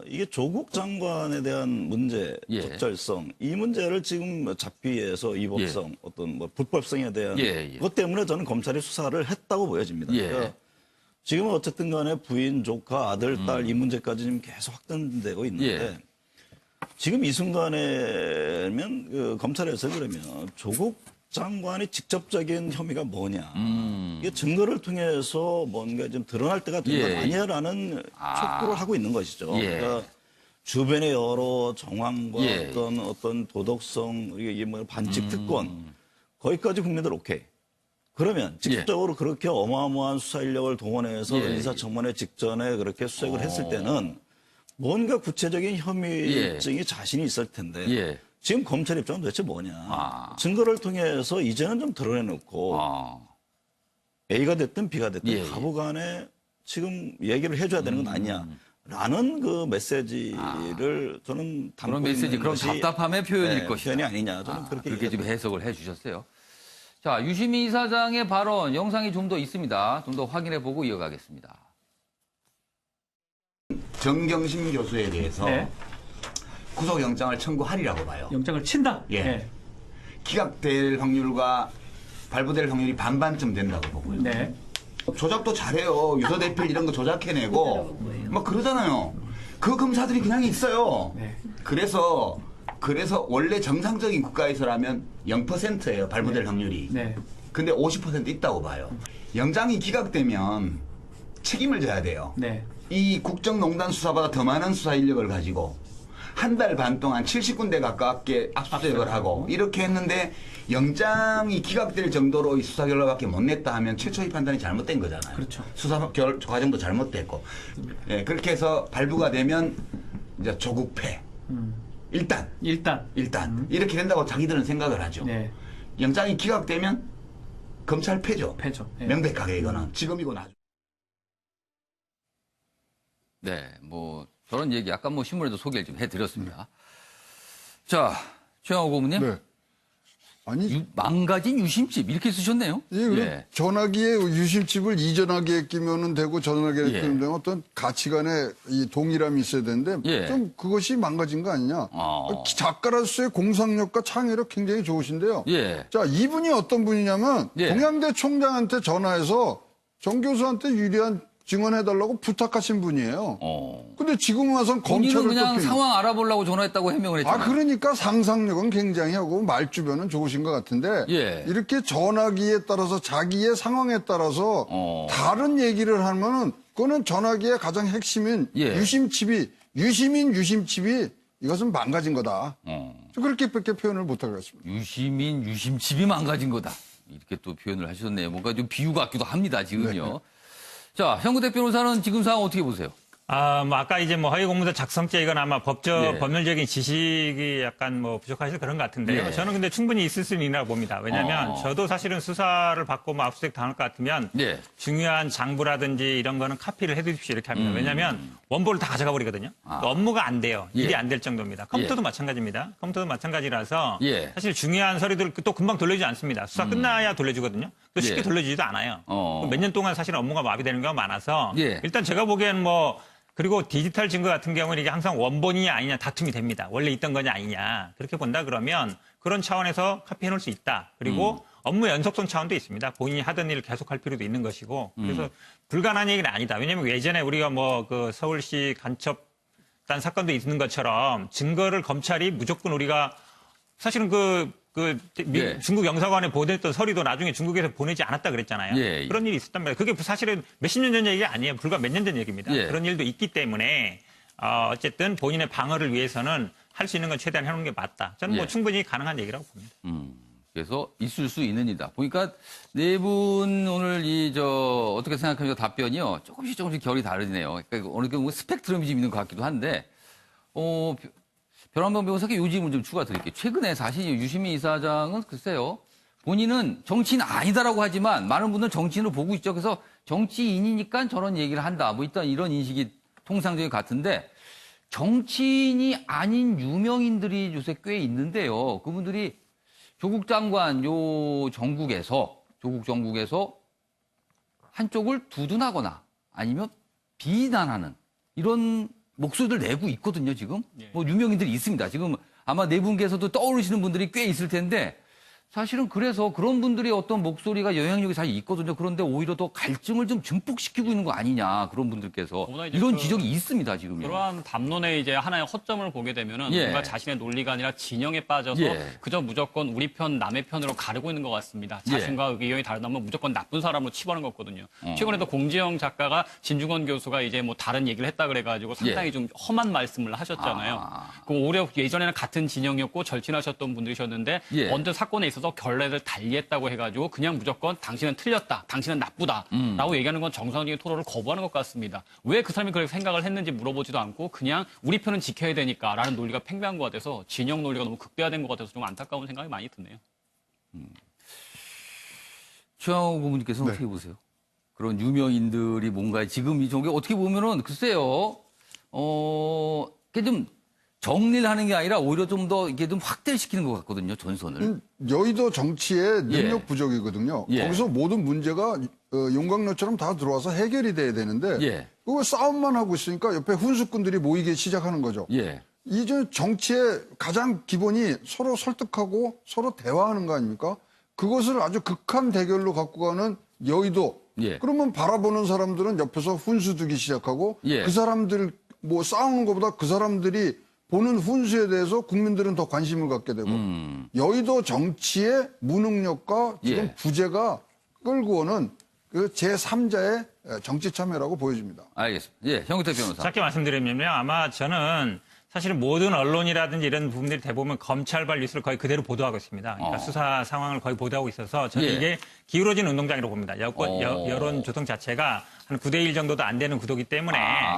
이게 조국 장관에 대한 문제, 예. 적절성, 이 문제를 지금 잡기위해서 위법성, 어떤 뭐 불법성에 대한 그것 때문에 저는 검찰이 수사를 했다고 보여집니다. 예. 그러니까 지금은 어쨌든 간에 부인, 조카, 아들, 딸 이 문제까지 지금 계속 확대되고 있는데 지금 이 순간에면 그 검찰에서 그러면 조국 장관의 직접적인 혐의가 뭐냐. 이게 증거를 통해서 뭔가 좀 드러날 때가 된 건 예. 아니야라는 촉구를 하고 있는 것이죠. 예. 그러니까 주변의 여러 정황과 예. 어떤 도덕성, 이게 뭐 반칙 특권, 거기까지 국민들 오케이. 그러면 직접적으로 그렇게 어마어마한 수사 인력을 동원해서 예. 인사청문회 직전에 그렇게 수색을 했을 때는 뭔가 구체적인 혐의증이 자신이 있을 텐데 예. 지금 검찰 입장은 도대체 뭐냐. 아. 증거를 통해서 이제는 좀 드러내놓고 A가 됐든 B가 됐든 예. 가부간에 지금 얘기를 해줘야 되는 건 아니냐. 라는 그 메시지를 저는 담고 그런 메시지, 있는 그런 것이 답답함의 표현일 것이다. 표현이 아니냐. 저는 그렇게 그렇게 좀 해석을 해주셨어요. 자, 유시민 이사장의 발언 영상이 좀 더 있습니다. 좀 더 확인해보고 이어가겠습니다. 정경심 교수에 대해서 네. 구속영장을 청구하리라고 봐요. 영장을 친다. 예. 네. 기각될 확률과 발부될 확률이 반반쯤 된다고 보고요. 네. 조작도 잘해요. 유서대필 이런 거 조작해내고 막 그러잖아요. 그 검사들이 그냥 있어요. 네. 그래서 원래 정상적인 국가에서라면 0%예요. 발부될 확률이. 네. 근데 50% 있다고 봐요. 영장이 기각되면 책임을 져야 돼요. 네. 이 국정농단 수사보다 더 많은 수사 인력을 가지고 한 달 반 동안 70군데 가깝게 압수수색을 하고 이렇게 했는데 영장이 기각될 정도로 이 수사 결과밖에 못 냈다 하면 최초의 판단이 잘못된 거잖아요. 그렇죠. 수사 과정도 잘못됐고. 예, 그렇게 해서 발부가 되면 이제 조국패. 일단 이렇게 된다고 자기들은 생각을 하죠. 네. 영장이 기각되면 검찰 패죠. 패죠. 네. 명백하게 이거는 지금이고 나중. 네, 뭐 저런 얘기 아까 뭐 신문에도 소개를 좀 해드렸습니다. 자, 최영호 고문님. 네. 아니, 망가진 유심칩 이렇게 쓰셨네요. 예, 전화기에 유심칩을 이전화기에 끼면은 되고 전화기에 예. 끼면 되고 어떤 가치관의 이 동일함이 있어야 되는데 예. 좀 그것이 망가진 거 아니냐. 작가로서의 공상력과 창의력 굉장히 좋으신데요. 예. 자, 이분이 어떤 분이냐면 예. 동양대 총장한테 전화해서 정 교수한테 유리한 증언해달라고 부탁하신 분이에요. 근데 지금 와선 본인은 검찰을 그냥 또 상황 알아보려고 전화했다고 해명을 했잖아요. 그러니까 상상력은 굉장히 하고 말주변은 좋으신 것 같은데 예. 이렇게 전화기에 따라서 자기의 상황에 따라서 다른 얘기를 하면은 그거는 전화기의 가장 핵심인 예. 유심칩이 이것은 망가진 거다. 저 그렇게밖에 표현을 못하겠습니다. 유심칩이 망가진 거다. 이렇게 또 표현을 하셨네요. 뭔가 좀 비유 같기도 합니다, 지금요. 네. 자, 현구대 변호사는 지금 상황 어떻게 보세요? 뭐 아까 이제 뭐 허위 공문서 작성죄 이건 아마 예. 법률적인 지식이 약간 뭐 부족하셔서 그런 것 같은데요. 예. 저는 근데 충분히 있을 수는 있다고 봅니다. 왜냐하면 저도 사실은 수사를 받고 뭐 압수수색 당할 것 같으면 예. 중요한 장부라든지 이런 거는 카피를 해주십시오 이렇게 합니다. 왜냐하면 원본을 다 가져가 버리거든요. 업무가 안 돼요. 예. 일이 안 될 정도입니다. 컴퓨터도 예. 마찬가지입니다. 컴퓨터도 마찬가지라서 예. 사실 중요한 서류들 또 금방 돌려주지 않습니다. 수사 끝나야 돌려주거든요. 또 쉽게 예. 돌려주지도 않아요. 어. 몇 년 동안 사실 업무가 마비되는 경우가 많아서 예. 일단 제가 보기에는 그리고 디지털 증거 같은 경우는 이게 항상 원본이냐 아니냐 다툼이 됩니다. 원래 있던 거냐 아니냐. 그렇게 본다 그러면 그런 차원에서 카피해 놓을 수 있다. 그리고 업무 연속성 차원도 있습니다. 본인이 하던 일을 계속할 필요도 있는 것이고. 그래서 불가능한 얘기는 아니다. 왜냐하면 예전에 우리가 그 서울시 간첩단 사건도 있는 것처럼 증거를 검찰이 무조건 우리가 사실은 예. 중국 영사관에 보냈던 서류도 나중에 중국에서 보내지 않았다 그랬잖아요. 예. 그런 일이 있었단 말이에요. 그게 사실은 몇십 년 전 얘기가 아니에요. 불과 몇 년 전 얘기입니다. 예. 그런 일도 있기 때문에 어쨌든 본인의 방어를 위해서는 할 수 있는 건 최대한 해놓는 게 맞다. 저는 예. 충분히 가능한 얘기라고 봅니다. 그래서 있을 수 있는 일이다. 보니까 네 분 오늘 어떻게 생각하면서 답변이요. 조금씩 결이 다르네요. 그러니까 어느 정도 스펙트럼이 좀 있는 것 같기도 한데, 변환범 변호사께 요즘을 좀 추가 드릴게요. 최근에 사실 유시민 이사장은 글쎄요. 본인은 정치인 아니다라고 하지만 많은 분들은 정치인으로 보고 있죠. 그래서 정치인이니까 저런 얘기를 한다. 뭐 일단 이런 인식이 통상적인 것 같은데 정치인이 아닌 유명인들이 요새 꽤 있는데요. 그분들이 조국 장관 조국 정국에서 한쪽을 두둔하거나 아니면 비난하는 이런 목소리를 내고 있거든요, 지금. 뭐 유명인들이 있습니다. 지금 아마 네 분께서도 떠오르시는 분들이 꽤 있을 텐데 사실은 그래서 그런 분들이 어떤 목소리가 영향력이 사실 있거든요. 그런데 오히려 더 갈증을 좀 증폭시키고 있는 거 아니냐, 그런 분들께서. 그보다 이제 이런 그 지적이 있습니다, 지금. 그러한 담론에 이제 하나의 허점을 보게 되면은 예. 뭔가 자신의 논리가 아니라 진영에 빠져서 예. 그저 무조건 우리 편, 남의 편으로 가르고 있는 것 같습니다. 예. 자신과 의견이 다르다면 무조건 나쁜 사람으로 치부하는 거거든요. 최근에도 공지영 작가가 진중권 교수가 이제 뭐 다른 얘기를 했다 그래가지고 상당히 예. 좀 험한 말씀을 하셨잖아요. 그 오히려 예전에는 같은 진영이었고 절친하셨던 분들이셨는데 예. 어느 사건에 있어서 결례를 달리했다고 해가지고 그냥 무조건 당신은 틀렸다, 당신은 나쁘다라고 얘기하는 건 정상적인 토론을 거부하는 것 같습니다. 왜 그 사람이 그렇게 생각을 했는지 물어보지도 않고 그냥 우리 편은 지켜야 되니까라는 논리가 팽배한 것 같아서 진영 논리가 너무 극대화된 것 같아서 좀 안타까운 생각이 많이 드네요. 최영호 고문님께서는 어떻게 보세요? 그런 유명인들이 뭔가 지금 이 종교 어떻게 보면은 글쎄요, 이게 좀 정리를 하는 게 아니라 오히려 좀 더 이게 좀 확대를 시키는 것 같거든요, 전선을. 여의도 정치의 능력 예. 부족이거든요. 예. 거기서 모든 문제가 용광로처럼 다 들어와서 해결이 돼야 되는데 예. 그거 싸움만 하고 있으니까 옆에 훈수꾼들이 모이기 시작하는 거죠. 예. 이제 정치의 가장 기본이 서로 설득하고 서로 대화하는 거 아닙니까? 그것을 아주 극한 대결로 갖고 가는 여의도. 예. 그러면 바라보는 사람들은 옆에서 훈수 두기 시작하고 예. 그 사람들 뭐 싸우는 것보다 그 사람들이 보는 훈수에 대해서 국민들은 더 관심을 갖게 되고 여의도 정치의 무능력과 지금 예. 부재가 끌고 오는 그 제3자의 정치 참여라고 보여집니다. 알겠습니다. 예, 형규택 변호사. 짧게 말씀드리면요. 아마 저는 사실은 모든 언론이라든지 이런 부분들이 대부분 검찰발 뉴스를 거의 그대로 보도하고 있습니다. 그러니까 수사 상황을 거의 보도하고 있어서 저는 예. 이게 기울어진 운동장이라고 봅니다. 여론 조성 자체가 한 9대1 정도도 안 되는 구도기 때문에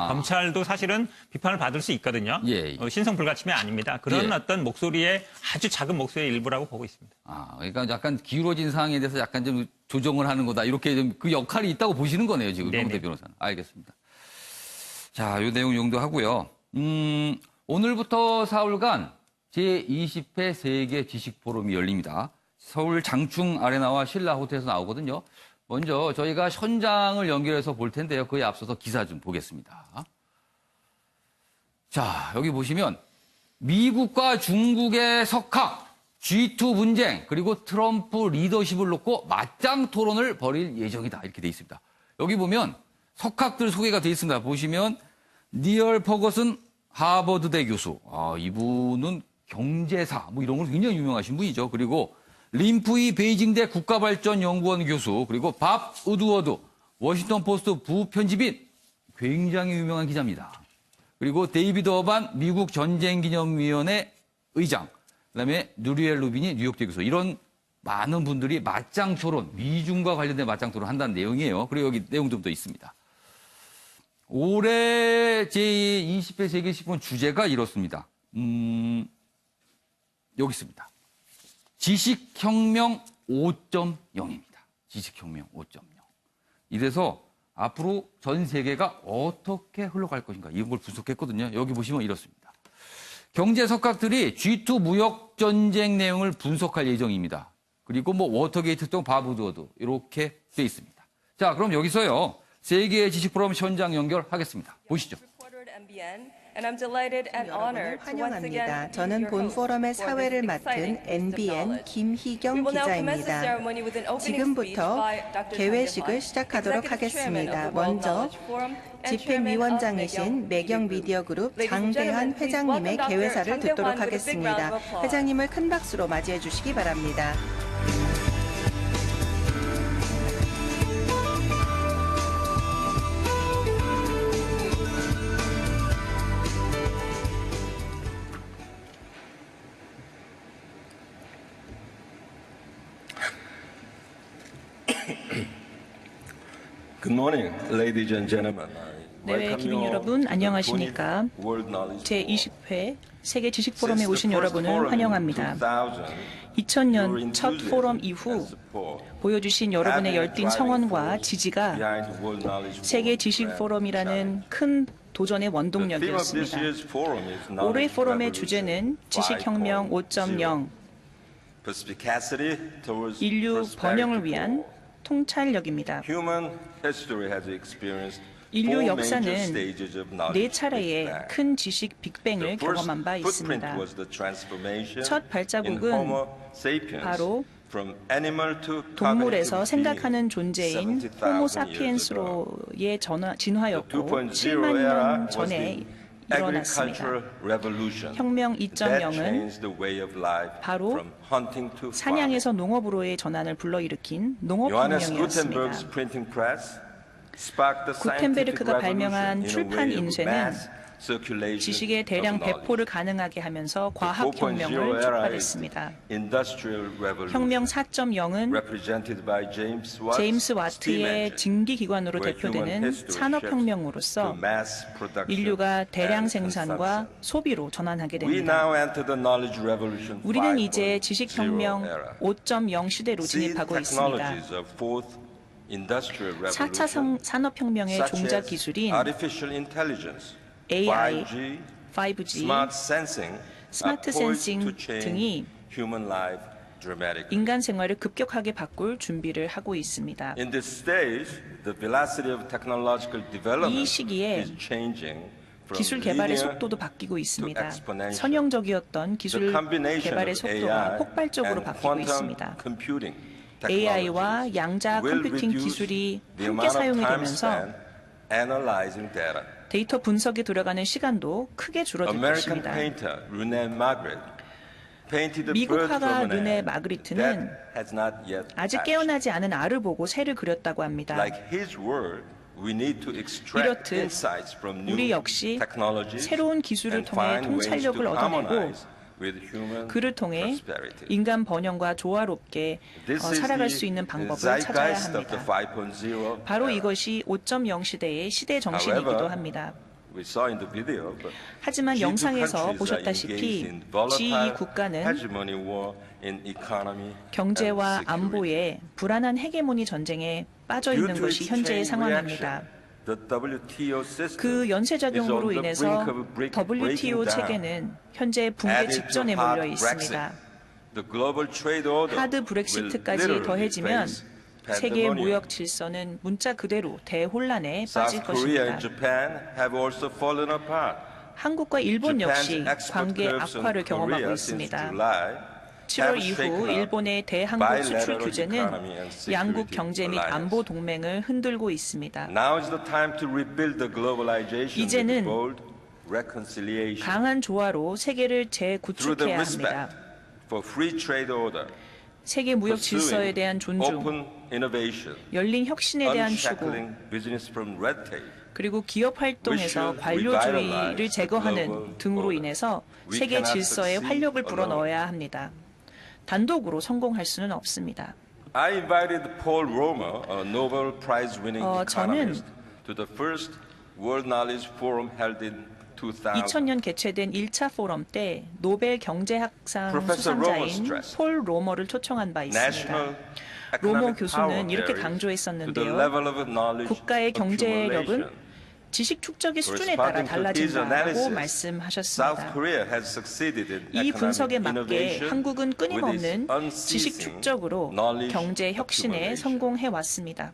검찰도 사실은 비판을 받을 수 있거든요. 예. 신성 불가침이 아닙니다. 그런 예. 어떤 목소리의 아주 작은 목소리의 일부라고 보고 있습니다. 그러니까 약간 기울어진 상황에 대해서 약간 좀 조정을 하는 거다. 이렇게 좀 그 역할이 있다고 보시는 거네요, 지금. 네네. 형규택 변호사는. 알겠습니다. 자, 이 내용 용도하고요. 오늘부터 사흘간 제20회 세계 지식 포럼이 열립니다. 서울 장충 아레나와 신라 호텔에서 나오거든요. 먼저 저희가 현장을 연결해서 볼 텐데요. 그에 앞서서 기사 좀 보겠습니다. 자, 여기 보시면 미국과 중국의 석학, G2 분쟁, 그리고 트럼프 리더십을 놓고 맞짱 토론을 벌일 예정이다. 이렇게 돼 있습니다. 여기 보면 석학들 소개가 돼 있습니다. 보시면 니얼 퍼거슨 하버드대 교수. 이분은 경제사, 뭐 이런 걸 굉장히 유명하신 분이죠. 그리고 림프이 베이징대 국가발전연구원 교수, 그리고 밥 우드워드, 워싱턴 포스트 부편집인, 굉장히 유명한 기자입니다. 그리고 데이비드 어반 미국 전쟁기념위원회 의장, 그다음에 누리엘 루빈이 뉴욕대 교수. 이런 많은 분들이 맞짱 토론, 미중과 관련된 맞짱 토론 한다는 내용이에요. 그리고 여기 내용 좀 더 있습니다. 올해 제20회 세계시폰 주제가 이렇습니다. 여기 있습니다. 지식혁명 5.0입니다. 지식혁명 5.0. 이래서 앞으로 전 세계가 어떻게 흘러갈 것인가 이런 걸 분석했거든요. 여기 보시면 이렇습니다. 경제 석학들이 G2 무역 전쟁 내용을 분석할 예정입니다. 그리고 뭐 워터게이트 등 바브드워드 이렇게 돼 있습니다. 자, 그럼 여기서요. 세계 지식 포럼 현장 연결하겠습니다. 보시죠. 여러분을 환영합니다. 저는 본 포럼의 사회를 맡은 NBN 김희경 기자입니다. 지금부터 개회식을 시작하도록 하겠습니다. 먼저 집행위원장이신 매경미디어그룹 장대한 회장님의 개회사를 듣도록 하겠습니다. 회장님을 큰 박수로 맞이해 주시기 바랍니다. Good morning, ladies and gentlemen. 내외 기민 여러분 안녕하십니까? 제20회 세계 지식 포럼에 오신 여러분을 환영합니다. 2000년 첫 포럼 이후 보여주신 여러분의 열띤 성원과 지지가 세계 지식 포럼이라는 큰 도전의 원동력이었습니다. 올해 포럼의 주제는 지식혁명 5.0, 인류 번영을 위한 통찰력입니다. 인류 역사는 4차례의 큰 지식 빅뱅을 경험한 바 있습니다. 첫 발자국은 바로 동물에서 생각하는 존재인 호모 사피엔스로의 진화였고 7만 년 전에 일어났습니다. 혁명 2.0은 바로 사냥에서 농업으로의 전환을 불러일으킨 농업혁명이었습니다. 구텐베르크가 발명한 출판 인쇄는 지식의 대량 배포를 가능하게 하면서 과학혁명을 촉발했습니다. 혁명 4.0은 제임스 와트의 증기기관으로 대표되는 산업혁명으로서 인류가 대량 생산과 소비로 전환하게 됩니다. 우리는 이제 지식혁명 5.0 시대로 진입하고 있습니다. 4차 산업혁명의 종작 기술인 AI, 5G, 스마트 센싱 등이 인간 생활을 급격하게 바꿀 준비를 하고 있습니다. 이 시기에 기술 개발의 속도도 바뀌고 있습니다. 선형적이었던 기술 개발의 속도가 폭발적으로 바뀌고 있습니다. AI와 양자 컴퓨팅 기술이 함께 사용이 되면서 데이터 분석에 들어가는 시간도 크게 줄어들 것입니다. 미국 화가 르네 마그리트는 아직 깨어나지 않은 알을 보고 새를 그렸다고 합니다. 이렇듯 우리 역시 새로운 기술을 통해 통찰력을 얻어내고 그를 통해 인간 번영과 조화롭게 살아갈 수 있는 방법을 찾아야 합니다. 바로 이것이 5.0 시대의 시대 정신이기도 합니다. 하지만 영상에서 보셨다시피 G2 국가는 경제와 안보에 불안한 헤게모니 전쟁에 빠져 있는 것이 현재의 상황입니다. 그 연쇄작용으로 인해서 WTO 체계는 현재 붕괴 직전에 몰려 있습니다. 하드 브렉시트까지 더해지면 세계 무역 질서는 문자 그대로 대혼란에 빠질 것입니다. 한국과 일본 역시 관계 악화를 경험하고 있습니다. 7월 이후 일본의 대한국 수출 규제는 양국 경제 및 안보 동맹을 흔들고 있습니다. 이제는 강한 조화로 세계를 재구축해야 합니다. 세계 무역 질서에 대한 존중, 열린 혁신에 대한 추구, 그리고 기업 활동에서 관료주의를 제거하는 등으로 인해서 세계 질서에 활력을 불어넣어야 합니다. 단독으로 성공할 수는 없습니다. 저는 2000년 개최된 1차 포럼 때 노벨 경제학상 수상자인 폴 로머를 초청한 바 있습니다. 로머 교수는 이렇게 강조했었는데요. 국가의 경제력은 지식 축적의 수준에 따라 달라진다고 말씀하셨습니다. 이 분석에 맞게 한국은 끊임없는 지식 축적으로 경제 혁신에 성공해왔습니다.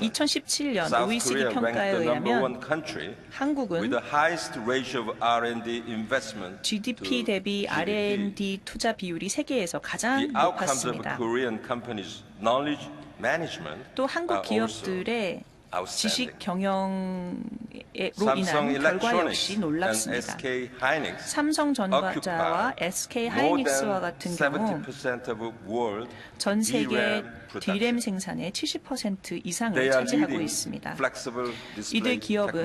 2017년 OECD 평가에 의하면 한국은 GDP 대비 R&D 투자 비율이 세계에서 가장 높았습니다. 또 한국 기업들의 지식 경영으로 인한 결과 역시 놀랍습니다. 삼성전자와 SK하이닉스와 같은 경우 전 세계 D램 생산의 70% 이상을 차지하고 있습니다. 이들 기업은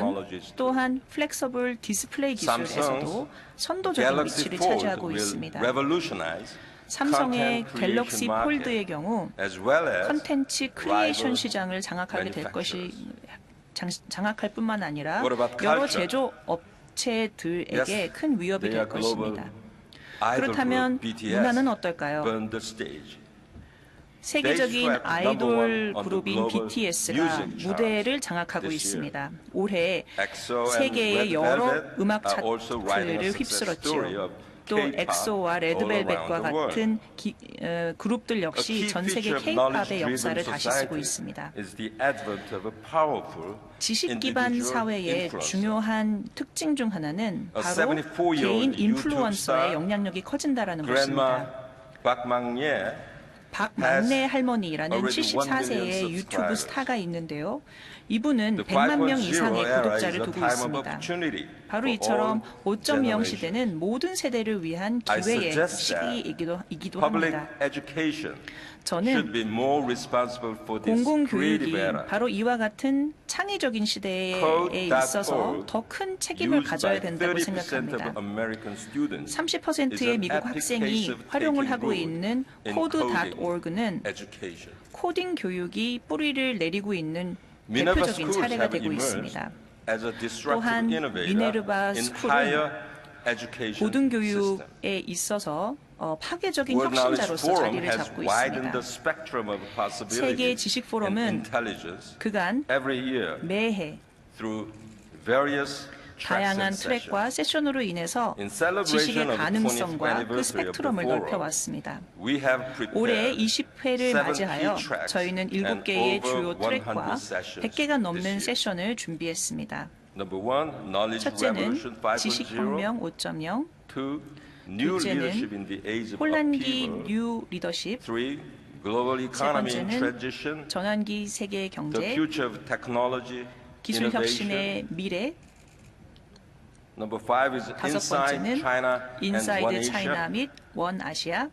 또한 플렉서블 디스플레이 기술에서도 선도적인 위치를 차지하고 있습니다. 삼성의 갤럭시 폴드의 경우 컨텐츠 크리에이션 시장을 장악하게 될 장악할 뿐만 아니라 여러 제조업체들에게 큰 위협이 될 것입니다. 그렇다면 문화는 어떨까요? 세계적인 아이돌 그룹인 BTS가 무대를 장악하고 있습니다. 올해 세계의 여러 음악 차트를 휩쓸었지요. 또 엑소와 레드벨벳과 같은 그룹들 역시 전 세계 K-팝의 역사를 다시 쓰고 있습니다. 지식 기반 사회의 중요한 특징 중 하나는 바로 개인 인플루언서의 영향력이 커진다라는 것입니다. 박망래 할머니라는 74세의 유튜브 스타가 있는데요. 이이분은 100만 명 이상의 구독자를 두고 있습니다. 바로 이처럼 5.0 시대는 모든 세대를 위한 기회의 시기이기도 합니다. 저는 공공교육이 바로 이와 같은 창의적인 시대에 있어서 더 큰 책임을 가져야 된다고 생각합니다. 30%의 미국 학생이 활용을 하고 있는 code.org는 코딩 교육이 뿌리를 내리고 있는 대표적인 사례가 되고 있습니다. 또한 미네르바 스쿨은 고등교육에 있어서 파괴적인 혁신자로서 자리를 잡고 있습니다. 세계 지식 포럼은 그간 매해 다양한 트랙과 세션으로 인해서 지식의 가능성과 그 스펙트럼을 넓혀왔습니다. 올해 20회를 맞이하여 저희는 7개의 주요 트랙과 100개가 넘는 세션을 준비했습니다. 첫째는 지식혁명 5.0, 둘째는 혼란기 뉴 리더십, 세 번째는 전환기 세계 경제, 기술혁신의 미래, 다섯 번째는 인사이드 차이나 및 원 아시아,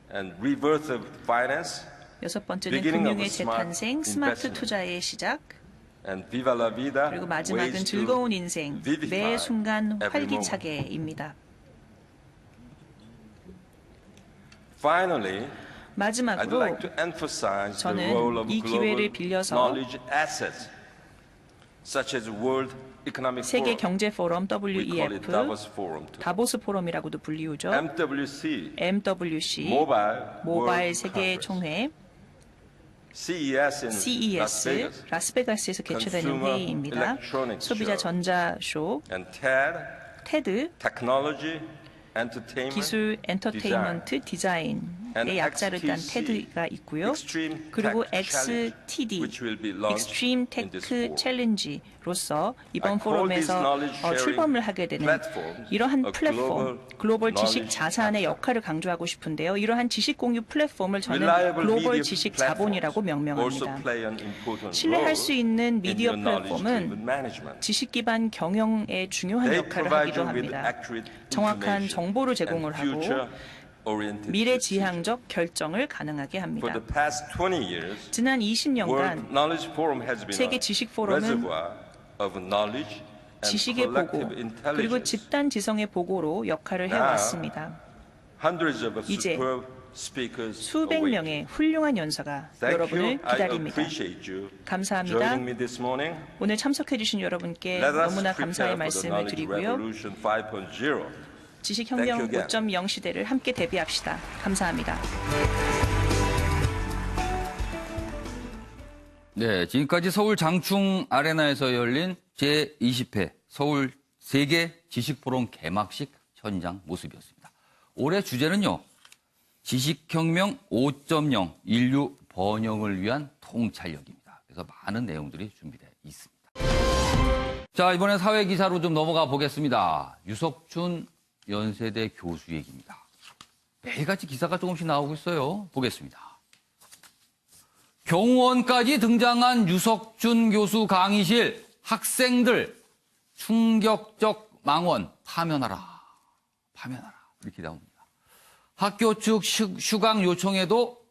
여섯 번째는 금융의 재탄생, 스마트 투자의 시작, 그리고 마지막은 즐거운 인생, 매 순간 활기차게입니다. 마지막으로 저는 이 기회를 빌려서 세계 경제 포럼 WEF, 다보스 포럼이라고도 불리우죠. MWC, 모바일 세계 총회, CES, 라스베가스에서 개최되는 회의입니다. 소비자 전자쇼, 테드, 기술, 엔터테인먼트, 디자인의 약자를 딴 테드가 있고요. 그리고 XTD, Extreme Tech Challenge로서 이번 포럼에서 출범을 하게 되는 이러한 플랫폼, 글로벌 지식 자산의 역할을 강조하고 싶은데요. 이러한 지식 공유 플랫폼을 저는 글로벌 지식 자본이라고 명명합니다. 신뢰할 수 있는 미디어 플랫폼은 지식 기반 경영에 중요한 역할을 하기도 합니다. 정확한 정보를 제공을 하고 미래지향적 결정을 가능하게 합니다. 지난 20년간 세계 지식 포럼은 지식의 보고 그리고 집단 지성의 보고로 역할을 해왔습니다. 이제 수백 명의 훌륭한 연사가 여러분을 기다립니다. 감사합니다. 오늘 참석해 주신 여러분께 너무나 감사의 말씀을 드리고요. 지식혁명 5.0 시대를 함께 대비합시다. 감사합니다. 네, 지금까지 서울 장충 아레나에서 열린 제20회 서울 세계 지식포럼 개막식 현장 모습이었습니다. 올해 주제는요, 지식혁명 5.0 인류 번영을 위한 통찰력입니다. 그래서 많은 내용들이 준비되어 있습니다. 자, 이번에 사회 기사로 좀 넘어가 보겠습니다. 유석준 연세대 교수 얘기입니다. 매일같이 기사가 조금씩 나오고 있어요. 보겠습니다. 경호원까지 등장한 유석준 교수 강의실, 학생들 충격적 망원 파면하라. 이렇게 나옵니다. 학교 측 휴강 요청에도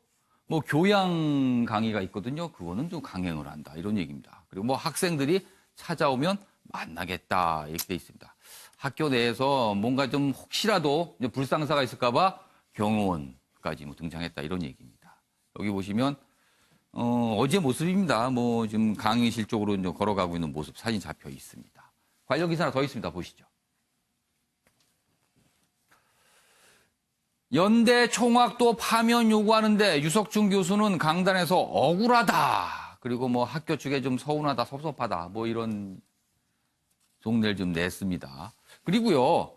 뭐 교양 강의가 있거든요. 그거는 좀 강행을 한다. 이런 얘기입니다. 그리고 뭐 학생들이 찾아오면 만나겠다. 이렇게 돼 있습니다. 학교 내에서 뭔가 좀 혹시라도 불상사가 있을까봐 경호원까지 뭐 등장했다. 이런 얘기입니다. 여기 보시면 어제 모습입니다. 뭐 지금 강의실 쪽으로 이제 걸어가고 있는 모습 사진 잡혀 있습니다. 관련 기사 하나 더 있습니다. 보시죠. 연대 총학도 파면 요구하는데 유석준 교수는 강단에서 억울하다. 그리고 뭐 학교 측에 좀 서운하다, 섭섭하다. 뭐 이런 속내를 좀 냈습니다. 그리고요,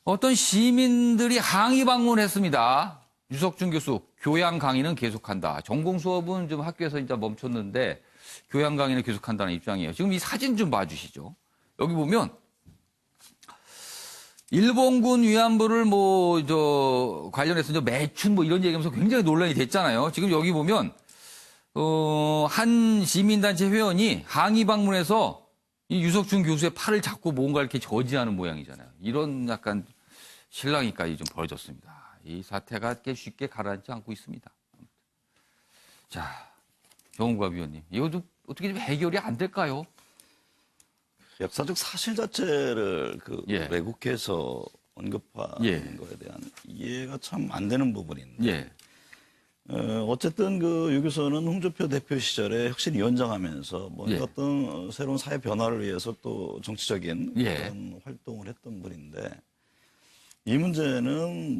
어떤 시민들이 항의 방문했습니다. 유석준 교수, 교양 강의는 계속한다. 전공 수업은 좀 학교에서 이제 멈췄는데 교양 강의는 계속한다는 입장이에요. 지금 이 사진 좀 봐주시죠. 여기 보면 일본군 위안부를 관련해서 이제 매춘 이런 얘기하면서 굉장히 논란이 됐잖아요. 지금 여기 보면 한 시민단체 회원이 항의 방문해서 이 유석준 교수의 팔을 잡고 뭔가 이렇게 저지하는 모양이잖아요. 이런 약간 실랑이까지 좀 벌어졌습니다. 이 사태가 쉽게 가라앉지 않고 있습니다. 자, 정우갑 위원님, 이것도 어떻게 좀 해결이 안 될까요? 역사적 사실 자체를 왜곡해서 언급하는 거에 대한 이해가 참 안 되는 부분인데. 어쨌든 유 교수는 홍준표 대표 시절에 혁신위원장 하면서 어떤 새로운 사회 변화를 위해서 또 정치적인 그런 활동을 했던 분인데, 이 문제는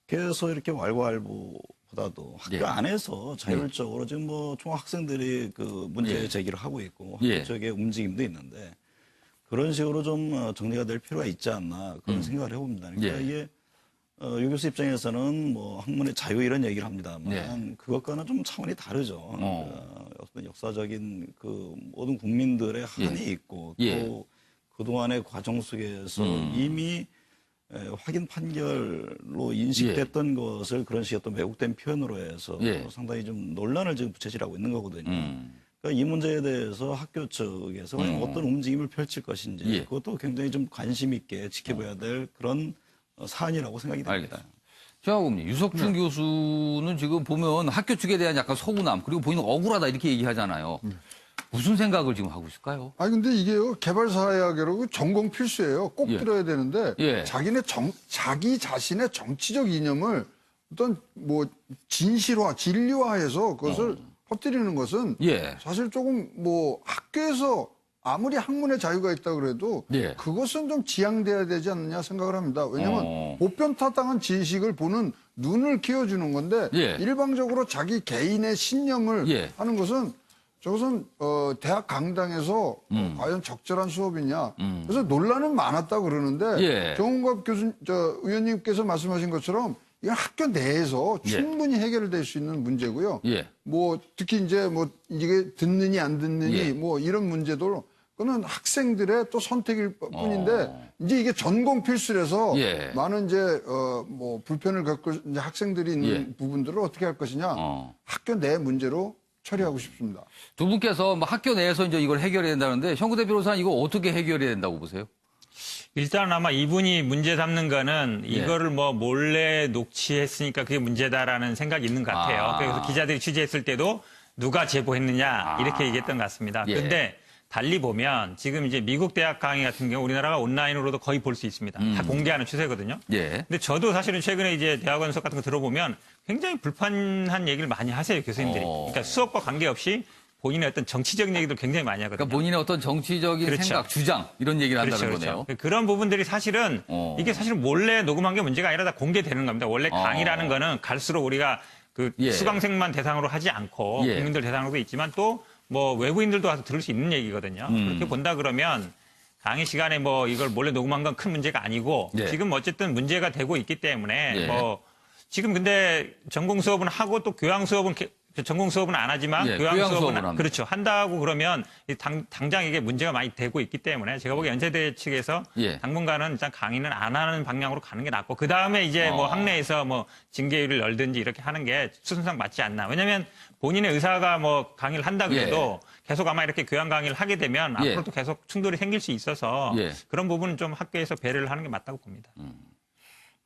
밖에서 이렇게 왈가왈부보다도 학교 안에서 자율적으로 지금 총학생들이 문제 제기를 하고 있고 학교적의 움직임도 있는데, 그런 식으로 좀 정리가 될 필요가 있지 않나 그런 생각을 해봅니다. 그러니까 이게 유 교수 입장에서는 학문의 자유 이런 얘기를 합니다만 그것과는 좀 차원이 다르죠. 어떤 역사적인 모든 국민들의 한이 있고 또 그동안의 과정 속에서 이미 확인 판결로 인식됐던 것을 그런 식의 어떤 왜곡된 표현으로 해서 상당히 좀 논란을 지금 부채질하고 있는 거거든요. 그러니까 이 문제에 대해서 학교 측에서 과연 어떤 움직임을 펼칠 것인지 그것도 굉장히 좀 관심 있게 지켜봐야 될 그런 사안이라고 생각이 됩니다. 최하국님, 유석준 교수는 지금 보면 학교 측에 대한 약간 서운함 그리고 본인은 억울하다 이렇게 얘기하잖아요. 무슨 생각을 지금 하고 있을까요? 근데 이게요, 개발사회학이라고 전공 필수예요. 꼭 들어야 되는데, 자기 자신의 정치적 이념을 어떤 진실화, 진리화해서 그것을 퍼뜨리는 것은 사실 조금 학교에서 아무리 학문의 자유가 있다 그래도 그것은 좀 지양돼야 되지 않느냐 생각을 합니다. 왜냐하면 보편타당한 지식을 보는 눈을 키워주는 건데 일방적으로 자기 개인의 신념을 하는 것은 저것은 대학 강당에서 과연 적절한 수업이냐. 그래서 논란은 많았다고 그러는데 정우갑 의원님께서 말씀하신 것처럼 이건 학교 내에서 충분히 해결될 수 있는 문제고요. 특히 이제 이게 듣느니 안 듣느니 이런 문제도 그거는 학생들의 또 선택일 뿐인데 이제 이게 전공 필수라서 많은 이제 불편을 겪고 이제 학생들이 있는 부분들을 어떻게 할 것이냐 학교 내 문제로 처리하고 싶습니다. 두 분께서 학교 내에서 이제 이걸 해결해야 된다는데 현구대 변호사는 이거 어떻게 해결해야 된다고 보세요? 일단 아마 이분이 문제 삼는 거는 이거를 몰래 녹취했으니까 그게 문제다라는 생각이 있는 것 같아요. 그래서 기자들이 취재했을 때도 누가 제보했느냐 이렇게 얘기했던 것 같습니다. 그런데 달리 보면 지금 이제 미국 대학 강의 같은 경우 우리나라가 온라인으로도 거의 볼 수 있습니다. 다 공개하는 추세거든요. 근데 저도 사실은 최근에 이제 대학원 수업 같은 거 들어보면 굉장히 불편한 얘기를 많이 하세요, 교수님들이. 그러니까 수업과 관계없이 본인의 어떤 정치적인 얘기도 굉장히 많이 하거든요. 그러니까 본인의 어떤 정치적인 생각, 주장 이런 얘기를 한다는 거네요. 그런 부분들이 사실은 이게 사실 몰래 녹음한 게 문제가 아니라 다 공개되는 겁니다. 원래 강의라는 거는 갈수록 우리가 수강생만 대상으로 하지 않고 국민들 대상으로도 있지만 또 외부인들도 와서 들을 수 있는 얘기거든요. 그렇게 본다 그러면 강의 시간에 이걸 몰래 녹음한 건 큰 문제가 아니고 지금 어쨌든 문제가 되고 있기 때문에 지금 근데 전공 수업은 하고 또 교양 수업은 전공 수업은 안 하지만 교양 수업은 그렇죠. 한다고 그러면 당장 이게 문제가 많이 되고 있기 때문에 제가 보기에 연세대 측에서 당분간은 일단 강의는 안 하는 방향으로 가는 게 낫고 그다음에 이제 학내에서 징계율을 열든지 이렇게 하는 게 수순상 맞지 않나. 왜냐하면 본인의 의사가 강의를 한다 그래도 계속 아마 이렇게 교양 강의를 하게 되면 앞으로도 계속 충돌이 생길 수 있어서 그런 부분은 좀 학교에서 배려를 하는 게 맞다고 봅니다.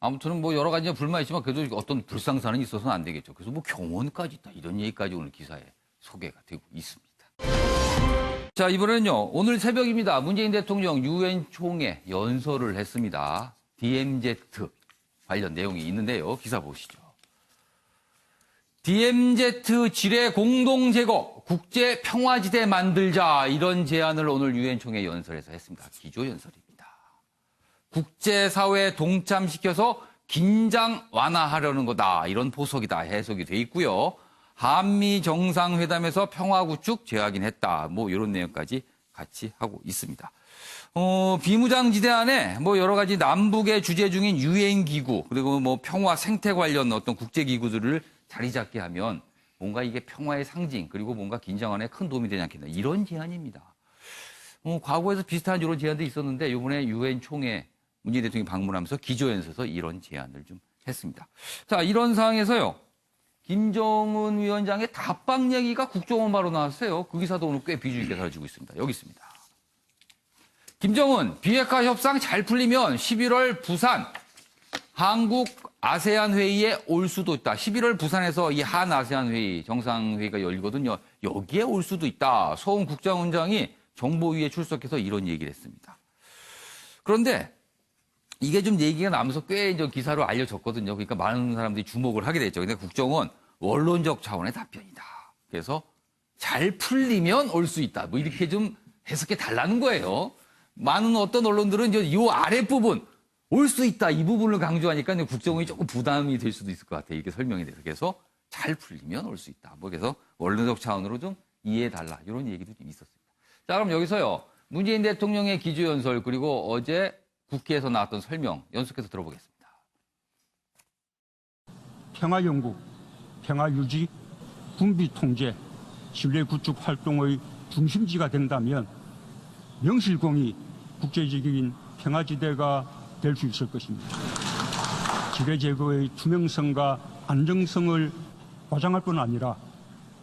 아무튼 여러 가지 불만이 있지만 그래도 어떤 불상사는 있어서는 안 되겠죠. 그래서 경원까지 있다. 이런 얘기까지 오늘 기사에 소개가 되고 있습니다. 자, 이번에는요. 오늘 새벽입니다. 문재인 대통령 유엔 총회 연설을 했습니다. DMZ 관련 내용이 있는데요. 기사 보시죠. DMZ 지뢰 공동 제거, 국제 평화지대 만들자 이런 제안을 오늘 유엔 총회 연설에서 했습니다. 기조 연설입니다. 국제사회에 동참시켜서 긴장 완화하려는 거다. 이런 포석이다. 해석이 돼 있고요. 한미 정상회담에서 평화 구축 재확인했다. 이런 내용까지 같이 하고 있습니다. 비무장지대 안에 뭐 여러 가지 남북의 주재 중인 유엔 기구 그리고 뭐 평화 생태 관련 어떤 국제 기구들을 자리 잡게 하면 뭔가 이게 평화의 상징 그리고 뭔가 긴장 완화에 큰 도움이 되지 않겠나 이런 제안입니다. 과거에서 비슷한 이런 제안도 있었는데 이번에 유엔 총회 문재인 대통령이 방문하면서 기조연설에서 이런 제안을 좀 했습니다. 자, 이런 상황에서요. 김정은 위원장의 답방 얘기가 국정원바로 나왔어요. 그 기사도 오늘 꽤 비중 있게 다뤄지고 있습니다. 여기 있습니다. 김정은 비핵화 협상 잘 풀리면 11월 부산 한국 아세안 회의에 올 수도 있다. 11월 부산에서 이 한 아세안 회의 정상회의가 열리거든요. 여기에 올 수도 있다. 서훈 국정원장이 정보위에 출석해서 이런 얘기를 했습니다. 그런데 이게 좀 얘기가 나면서 꽤 이제 기사로 알려졌거든요. 그러니까 많은 사람들이 주목을 하게 됐죠. 근데 국정원 원론적 차원의 답변이다. 그래서 잘 풀리면 올 수 있다. 뭐 이렇게 좀 해석해 달라는 거예요. 많은 어떤 언론들은 이제 이 아랫부분 올 수 있다. 이 부분을 강조하니까 국정원이 조금 부담이 될 수도 있을 것 같아요. 이렇게 설명이 돼서. 그래서 잘 풀리면 올 수 있다. 뭐 그래서 원론적 차원으로 좀 이해해 달라. 이런 얘기도 좀 있었습니다. 자, 그럼 여기서요. 문재인 대통령의 기조연설 그리고 어제 국회에서 나왔던 설명 연속해서 들어보겠습니다. 평화연구, 평화유지, 군비통제, 신뢰구축 활동의 중심지가 된다면 명실공히 국제적인 평화지대가 될 수 있을 것입니다. 지뢰 제거의 투명성과 안정성을 보장할 뿐 아니라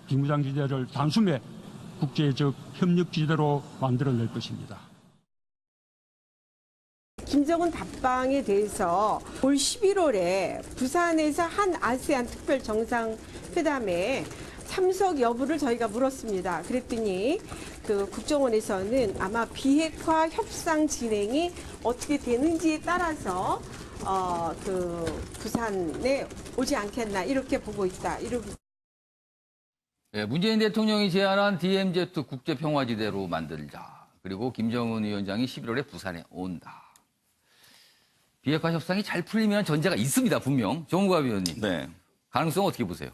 비무장지대를 단숨에 국제적 협력지대로 만들어낼 것입니다. 김정은 답방에 대해서 올 11월에 부산에서 한 아세안 특별 정상회담에 참석 여부를 저희가 물었습니다. 그랬더니 그 국정원에서는 아마 비핵화 협상 진행이 어떻게 되는지에 따라서 그 부산에 오지 않겠나 이렇게 보고 있다. 이렇게. 네, 문재인 대통령이 제안한 DMZ 국제평화지대로 만들자. 그리고 김정은 위원장이 11월에 부산에 온다. 비핵화 협상이 잘 풀리면 전제가 있습니다, 분명. 정우갑 위원님. 네. 가능성 어떻게 보세요?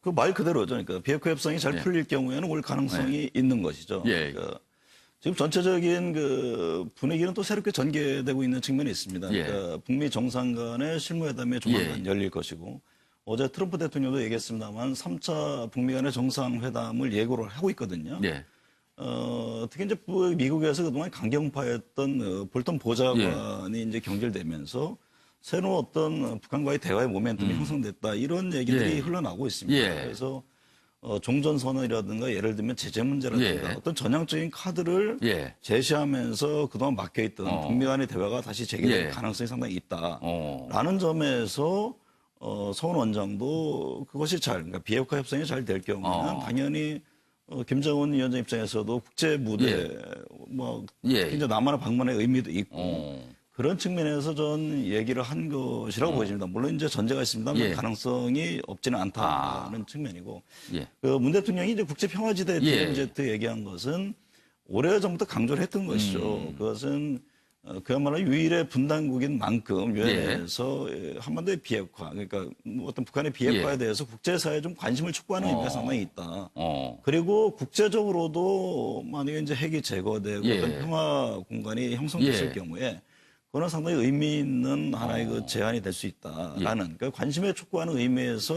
그 말 그대로죠. 그러니까 비핵화 협상이 잘 풀릴 경우에는 올 가능성이 있는 것이죠. 그러니까 지금 전체적인 그 분위기는 또 새롭게 전개되고 있는 측면이 있습니다. 그러니까 북미 정상 간의 실무회담이 조만간 열릴 것이고 어제 트럼프 대통령도 얘기했습니다만 3차 북미 간의 정상회담을 예고를 하고 있거든요. 특히 이제 미국에서 그동안 강경파였던 볼턴 보좌관이 이제 경질되면서 새로운 어떤 북한과의 대화의 모멘텀이 형성됐다 이런 얘기들이 흘러나오고 있습니다. 그래서 종전선언이라든가 예를 들면 제재 문제라든가 어떤 전향적인 카드를 제시하면서 그동안 막혀있던 북미 간의 대화가 다시 재개될 가능성이 상당히 있다라는 점에서 서훈 원장도 그것이 그러니까 비핵화 협상이 잘 될 경우는 당연히 김정은 위원장 입장에서도 국제 무대 이제 남한을 방문의 의미도 있고 그런 측면에서 전 얘기를 한 것이라고 보여집니다. 물론 이제 전제가 있습니다만 가능성이 없지는 않다는 측면이고 그 문 대통령이 이제 국제 평화지대 DMZ 얘기한 것은 오래전부터 강조를 했던 것이죠. 그것은 그야말로 유일의 분단국인 만큼 유엔에서 한반도의 비핵화, 그러니까 어떤 북한의 비핵화에 대해서 국제사회에 좀 관심을 촉구하는 의미가 상당히 있다. 그리고 국제적으로도 만약에 이제 핵이 제거되고 어떤 평화 공간이 형성됐을 경우에 그거는 상당히 의미 있는 하나의 그 제안이 될 수 있다라는 그러니까 관심에 촉구하는 의미에서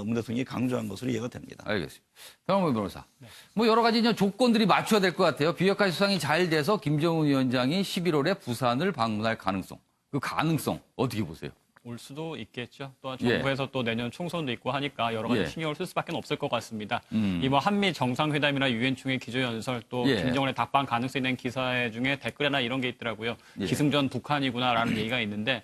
문 대통령이 강조한 것으로 이해가 됩니다. 알겠습니다. 변호사 변호사. 뭐 여러 가지 이제 조건들이 맞춰야 될 것 같아요. 비핵화 협상이 잘 돼서 김정은 위원장이 11월에 부산을 방문할 가능성. 그 가능성 어떻게 보세요? 올 수도 있겠죠. 또한 정부에서 또 내년 총선도 있고 하니까 여러 가지 신경을 쓸 수밖에 없을 것 같습니다. 이 뭐 한미 정상회담이나 유엔 총회 기조연설 또 김정은의 답방 가능성이 된 기사 중에 댓글이나 이런 게 있더라고요. 기승전 북한이구나라는 얘기가 있는데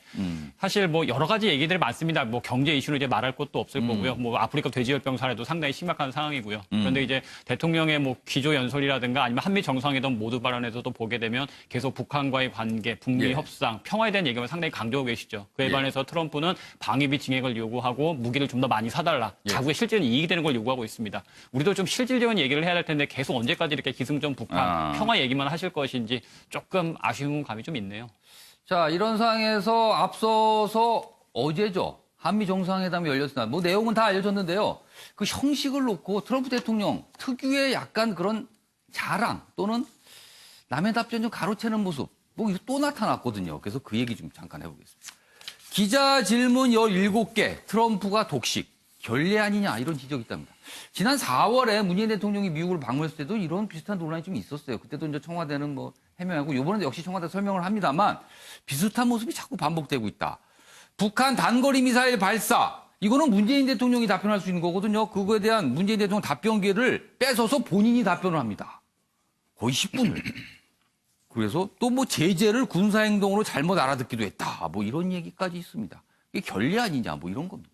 사실 뭐 여러 가지 얘기들이 많습니다. 뭐 경제 이슈는 이제 말할 것도 없을 거고요. 뭐 아프리카 돼지열병 사례도 상당히 심각한 상황이고요. 그런데 이제 대통령의 뭐 기조연설이라든가 아니면 한미 정상회담 모두 발언에서도 보게 되면 계속 북한과의 관계, 북미 협상, 평화에 대한 얘기만 상당히 강조하고 계시죠. 그에 반해서 트럼프는 방위비 증액을 요구하고 무기를 좀 더 많이 사달라. 자국에 실질적인 이익이 되는 걸 요구하고 있습니다. 우리도 좀 실질적인 얘기를 해야 될 텐데 계속 언제까지 이렇게 기승전 북한, 평화 얘기만 하실 것인지 조금 아쉬운 감이 좀 있네요. 자, 이런 상황에서 앞서서 어제죠. 한미 정상회담이 열렸습니다. 뭐 내용은 다 알려졌는데요. 그 형식을 놓고 트럼프 대통령 특유의 약간 그런 자랑 또는 남의 답변 좀 가로채는 모습, 뭐 이거 또 나타났거든요. 그래서 그 얘기 좀 잠깐 해보겠습니다. 기자 질문 17개, 트럼프가 독식, 결례 아니냐 이런 지적이 있답니다. 지난 4월에 문재인 대통령이 미국을 방문했을 때도 이런 비슷한 논란이 좀 있었어요. 그때도 이제 청와대는 뭐 해명하고 이번에도 역시 청와대 설명을 합니다만 비슷한 모습이 자꾸 반복되고 있다. 북한 단거리 미사일 발사, 이거는 문재인 대통령이 답변할 수 있는 거거든요. 그거에 대한 문재인 대통령 답변 기회를 뺏어서 본인이 답변을 합니다. 거의 10분을. 그래서 또 뭐 제재를 군사행동으로 잘못 알아듣기도 했다. 뭐 이런 얘기까지 있습니다. 이게 결례 아니냐 뭐 이런 겁니다.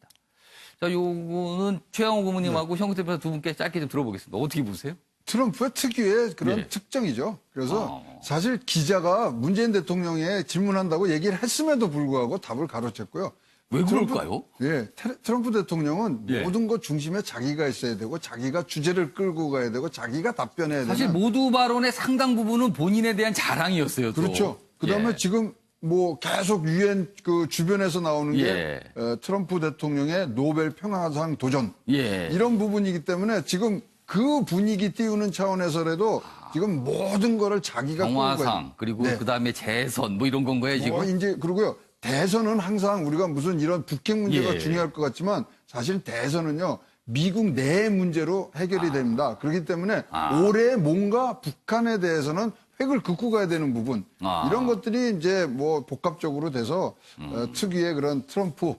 자, 요거는 최양호 고문님하고 현근택 변호사 두 분께 짧게 좀 들어보겠습니다. 어떻게 보세요? 트럼프의 특유의 그런 예. 특정이죠. 그래서 사실 기자가 문재인 대통령에 질문한다고 얘기를 했음에도 불구하고 답을 가로챘고요. 왜 그럴까요? 트럼프 대통령은 예. 모든 것 중심에 자기가 있어야 되고 자기가 주제를 끌고 가야 되고 자기가 답변해야 되는. 사실 모두 발언의 상당 부분은 본인에 대한 자랑이었어요. 또. 그렇죠. 그다음에 예. 지금 뭐 계속 유엔 그 주변에서 나오는 게 트럼프 대통령의 노벨 평화상 도전 이런 부분이기 때문에 지금 그 분위기 띄우는 차원에서라도 지금 모든 거를 자기가 평화상 그리고 그다음에 재선 뭐 이런 건 거예요 지금. 이제 그리고요 대선은 항상 우리가 무슨 이런 북핵 문제가 중요할 것 같지만 사실 대선은요 미국 내 문제로 해결이 됩니다. 그렇기 때문에 올해 뭔가 북한에 대해서는 획을 긋고 가야 되는 부분 이런 것들이 이제 뭐 복합적으로 돼서 특유의 그런 트럼프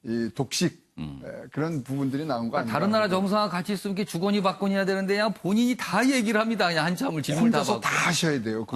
이 독식 그런 부분들이 나온 거 아닌가. 다른 나라 정상과 같이 있으면 이렇게 주거니 받거니 해야 되는데 그냥 본인이 다 얘기를 합니다. 그냥 한참을 질문 혼자서 다 하셔야 돼요.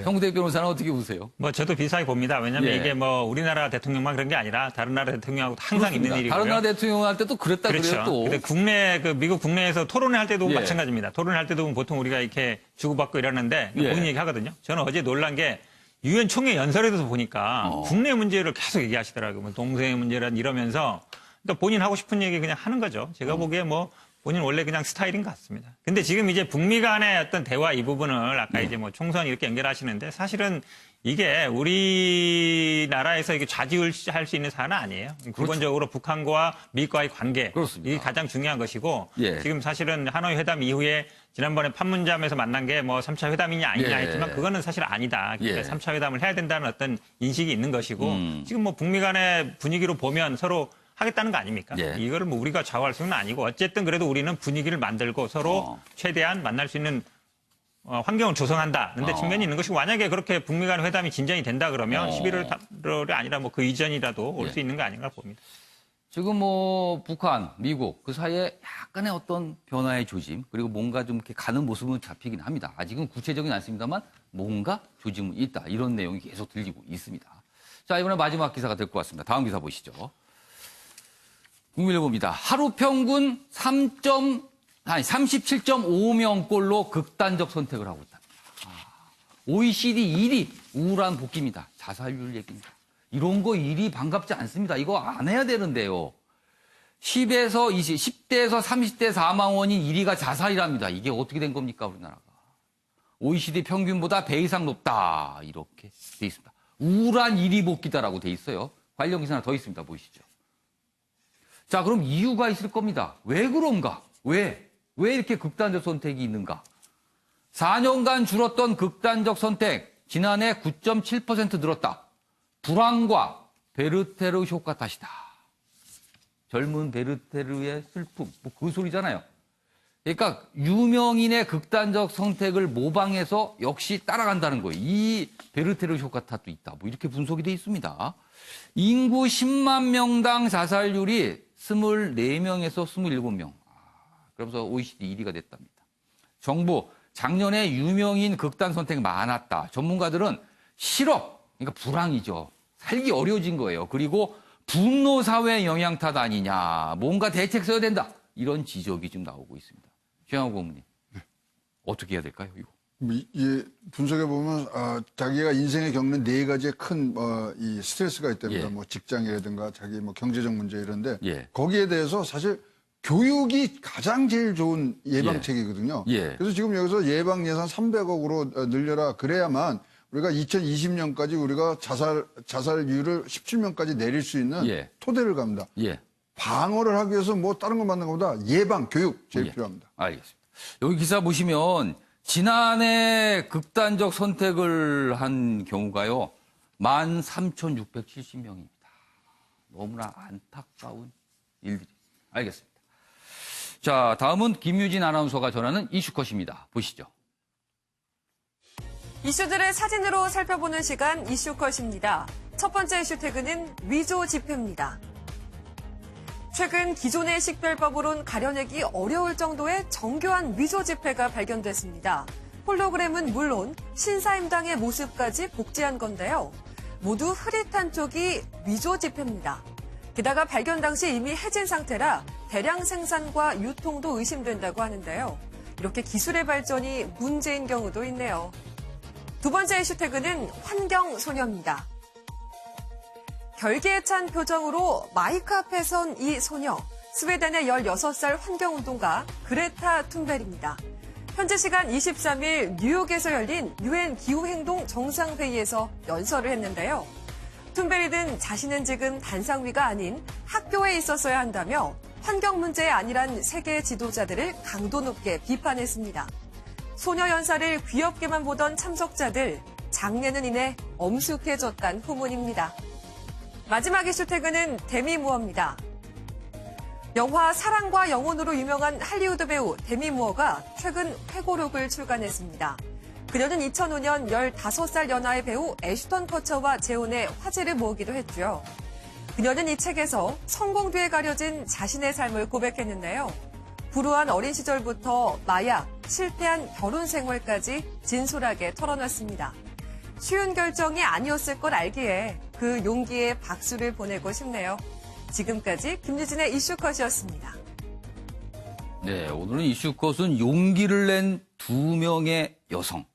현근택 변호사는 어떻게 보세요? 뭐 저도 비슷하게 봅니다. 왜냐하면 이게 뭐 우리나라 대통령만 그런 게 아니라 다른 나라 대통령하고 항상 그렇습니다. 있는 일이고요. 다른 나라 대통령 할 때도 그랬다 그렇죠. 그래요 또. 근데 국내 그 미국 국내에서 토론회 할 때도 마찬가지입니다. 토론회 할 때도 보통 우리가 이렇게 주고받고 이러는데 본인 얘기하거든요. 저는 어제 놀란 게 유엔 총회 연설에서 보니까 국내 문제를 계속 얘기하시더라고요. 뭐 동생의 문제란 이러면서 그러니까 본인 하고 싶은 얘기 그냥 하는 거죠. 제가 보기에 뭐 본인 원래 그냥 스타일인 것 같습니다. 근데 지금 이제 북미 간의 어떤 대화 이 부분을 아까 이제 뭐 총선 이렇게 연결하시는데 사실은 이게 우리나라에서 이게 좌지우지할 수 있는 사안은 아니에요. 기본적으로 북한과 미국과의 관계 이게 가장 중요한 것이고 지금 사실은 하노이 회담 이후에 지난번에 판문점에서 만난 게 뭐 3차 회담이냐 아니냐 했지만 그거는 사실 아니다. 그러니까 3차 회담을 해야 된다는 어떤 인식이 있는 것이고 지금 뭐 북미 간의 분위기로 보면 서로 하겠다는 거 아닙니까? 이거를 뭐 우리가 좌우할 수는 아니고 어쨌든 그래도 우리는 분위기를 만들고 서로 최대한 만날 수 있는 환경을 조성한다는데 측면이 있는 것이고 만약에 그렇게 북미 간 회담이 진전이 된다 그러면 11월이 아니라 뭐 그 이전이라도 올 수 있는 거 아닌가 봅니다. 지금 뭐 북한, 미국 그 사이에 약간의 어떤 변화의 조짐 그리고 뭔가 좀 이렇게 가는 모습은 잡히긴 합니다. 아직은 구체적이진 않습니다만 뭔가 조짐은 있다. 이런 내용이 계속 들리고 있습니다. 자, 이번에 마지막 기사가 될 것 같습니다. 다음 기사 보시죠. 국민일보입니다. 하루 평균 37.5명꼴로 극단적 선택을 하고 있답니다. OECD 1위 우울한 복귀입니다. 자살률 얘기입니다. 이런 거 1위 반갑지 않습니다. 이거 안 해야 되는데요. 10에서 20, 10대에서 30대 사망원인 1위가 자살이랍니다. 이게 어떻게 된 겁니까, 우리나라가. OECD 평균보다 배 이상 높다. 이렇게 돼 있습니다. 우울한 1위 복귀다라고 돼 있어요. 관련 기사 하나 더 있습니다. 보시죠. 자, 그럼 이유가 있을 겁니다. 왜 그런가? 왜 이렇게 극단적 선택이 있는가? 4년간 줄었던 극단적 선택, 지난해 9.7% 늘었다. 불안과 베르테르 효과 탓이다. 젊은 베르테르의 슬픔, 뭐 그 소리잖아요. 그러니까 유명인의 극단적 선택을 모방해서 역시 따라간다는 거예요. 이 베르테르 효과 탓도 있다. 뭐 이렇게 분석이 돼 있습니다. 인구 10만 명당 자살률이 24명에서 27명. 그러면서 OECD 1위가 됐답니다. 정부, 작년에 유명인 극단 선택 많았다. 전문가들은 실업, 그러니까 불황이죠. 살기 어려워진 거예요. 그리고 분노 사회 영향 탓 아니냐. 뭔가 대책 써야 된다. 이런 지적이 좀 나오고 있습니다. 최양호 고문님, 어떻게 해야 될까요, 이거? 분석해 보면 자기가 인생에 겪는 4가지의 큰 이 스트레스가 있답니다. 뭐 직장이라든가 자기 뭐 경제적 문제 이런데 거기에 대해서 사실 교육이 가장 제일 좋은 예방책이거든요. 그래서 지금 여기서 예방 예산 300억으로 늘려라 그래야만 우리가 2020년까지 우리가 자살률을 17명까지 내릴 수 있는 토대를 갑니다. 방어를 하기 위해서 뭐 다른 거 만든 것보다 예방 교육 제일 필요합니다. 알겠습니다. 여기 기사 보시면 지난해 극단적 선택을 한 경우가요. 13,670명입니다. 너무나 안타까운 일들이. 알겠습니다. 자, 다음은 김유진 아나운서가 전하는 이슈컷입니다. 보시죠. 이슈들을 사진으로 살펴보는 시간 이슈컷입니다. 첫 번째 이슈 태그는 위조 지폐입니다. 최근 기존의 식별법으론 가려내기 어려울 정도의 정교한 위조 지폐가 발견됐습니다. 홀로그램은 물론 신사임당의 모습까지 복제한 건데요. 모두 흐릿한 쪽이 위조 지폐입니다. 게다가 발견 당시 이미 해진 상태라 대량 생산과 유통도 의심된다고 하는데요. 이렇게 기술의 발전이 문제인 경우도 있네요. 두 번째 이슈 태그는 환경소녀입니다. 결계에 찬 표정으로 마이크 앞에 선 이 소녀, 스웨덴의 16살 환경운동가 그레타 툰베리입니다. 현재 시간 23일 뉴욕에서 열린 유엔 기후행동 정상회의에서 연설을 했는데요. 툰베리는 자신은 지금 단상위가 아닌 학교에 있었어야 한다며 환경 문제의 아니란 세계 지도자들을 강도 높게 비판했습니다. 소녀 연사를 귀엽게만 보던 참석자들, 장례는 이내 엄숙해졌단 후문입니다. 마지막 이슈 태그는 데미 무어입니다. 영화 사랑과 영혼으로 유명한 할리우드 배우 데미 무어가 최근 회고록을 출간했습니다. 그녀는 2005년 15살 연하의 배우 애슈턴 커처와 재혼해 화제를 모으기도 했죠. 그녀는 이 책에서 성공 뒤에 가려진 자신의 삶을 고백했는데요. 불우한 어린 시절부터 마약, 실패한 결혼 생활까지 진솔하게 털어놨습니다. 쉬운 결정이 아니었을 걸 알기에 그 용기에 박수를 보내고 싶네요. 지금까지 김유진의 이슈컷이었습니다. 네, 오늘은 이슈컷은 용기를 낸 두 명의 여성,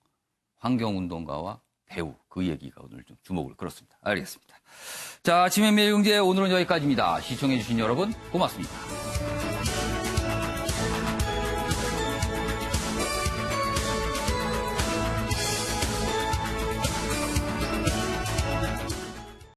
환경운동가와 배우, 그 얘기가 오늘 좀 주목을 끌었습니다. 알겠습니다. 자, 아침의 매일경제 오늘은 여기까지입니다. 시청해주신 여러분 고맙습니다.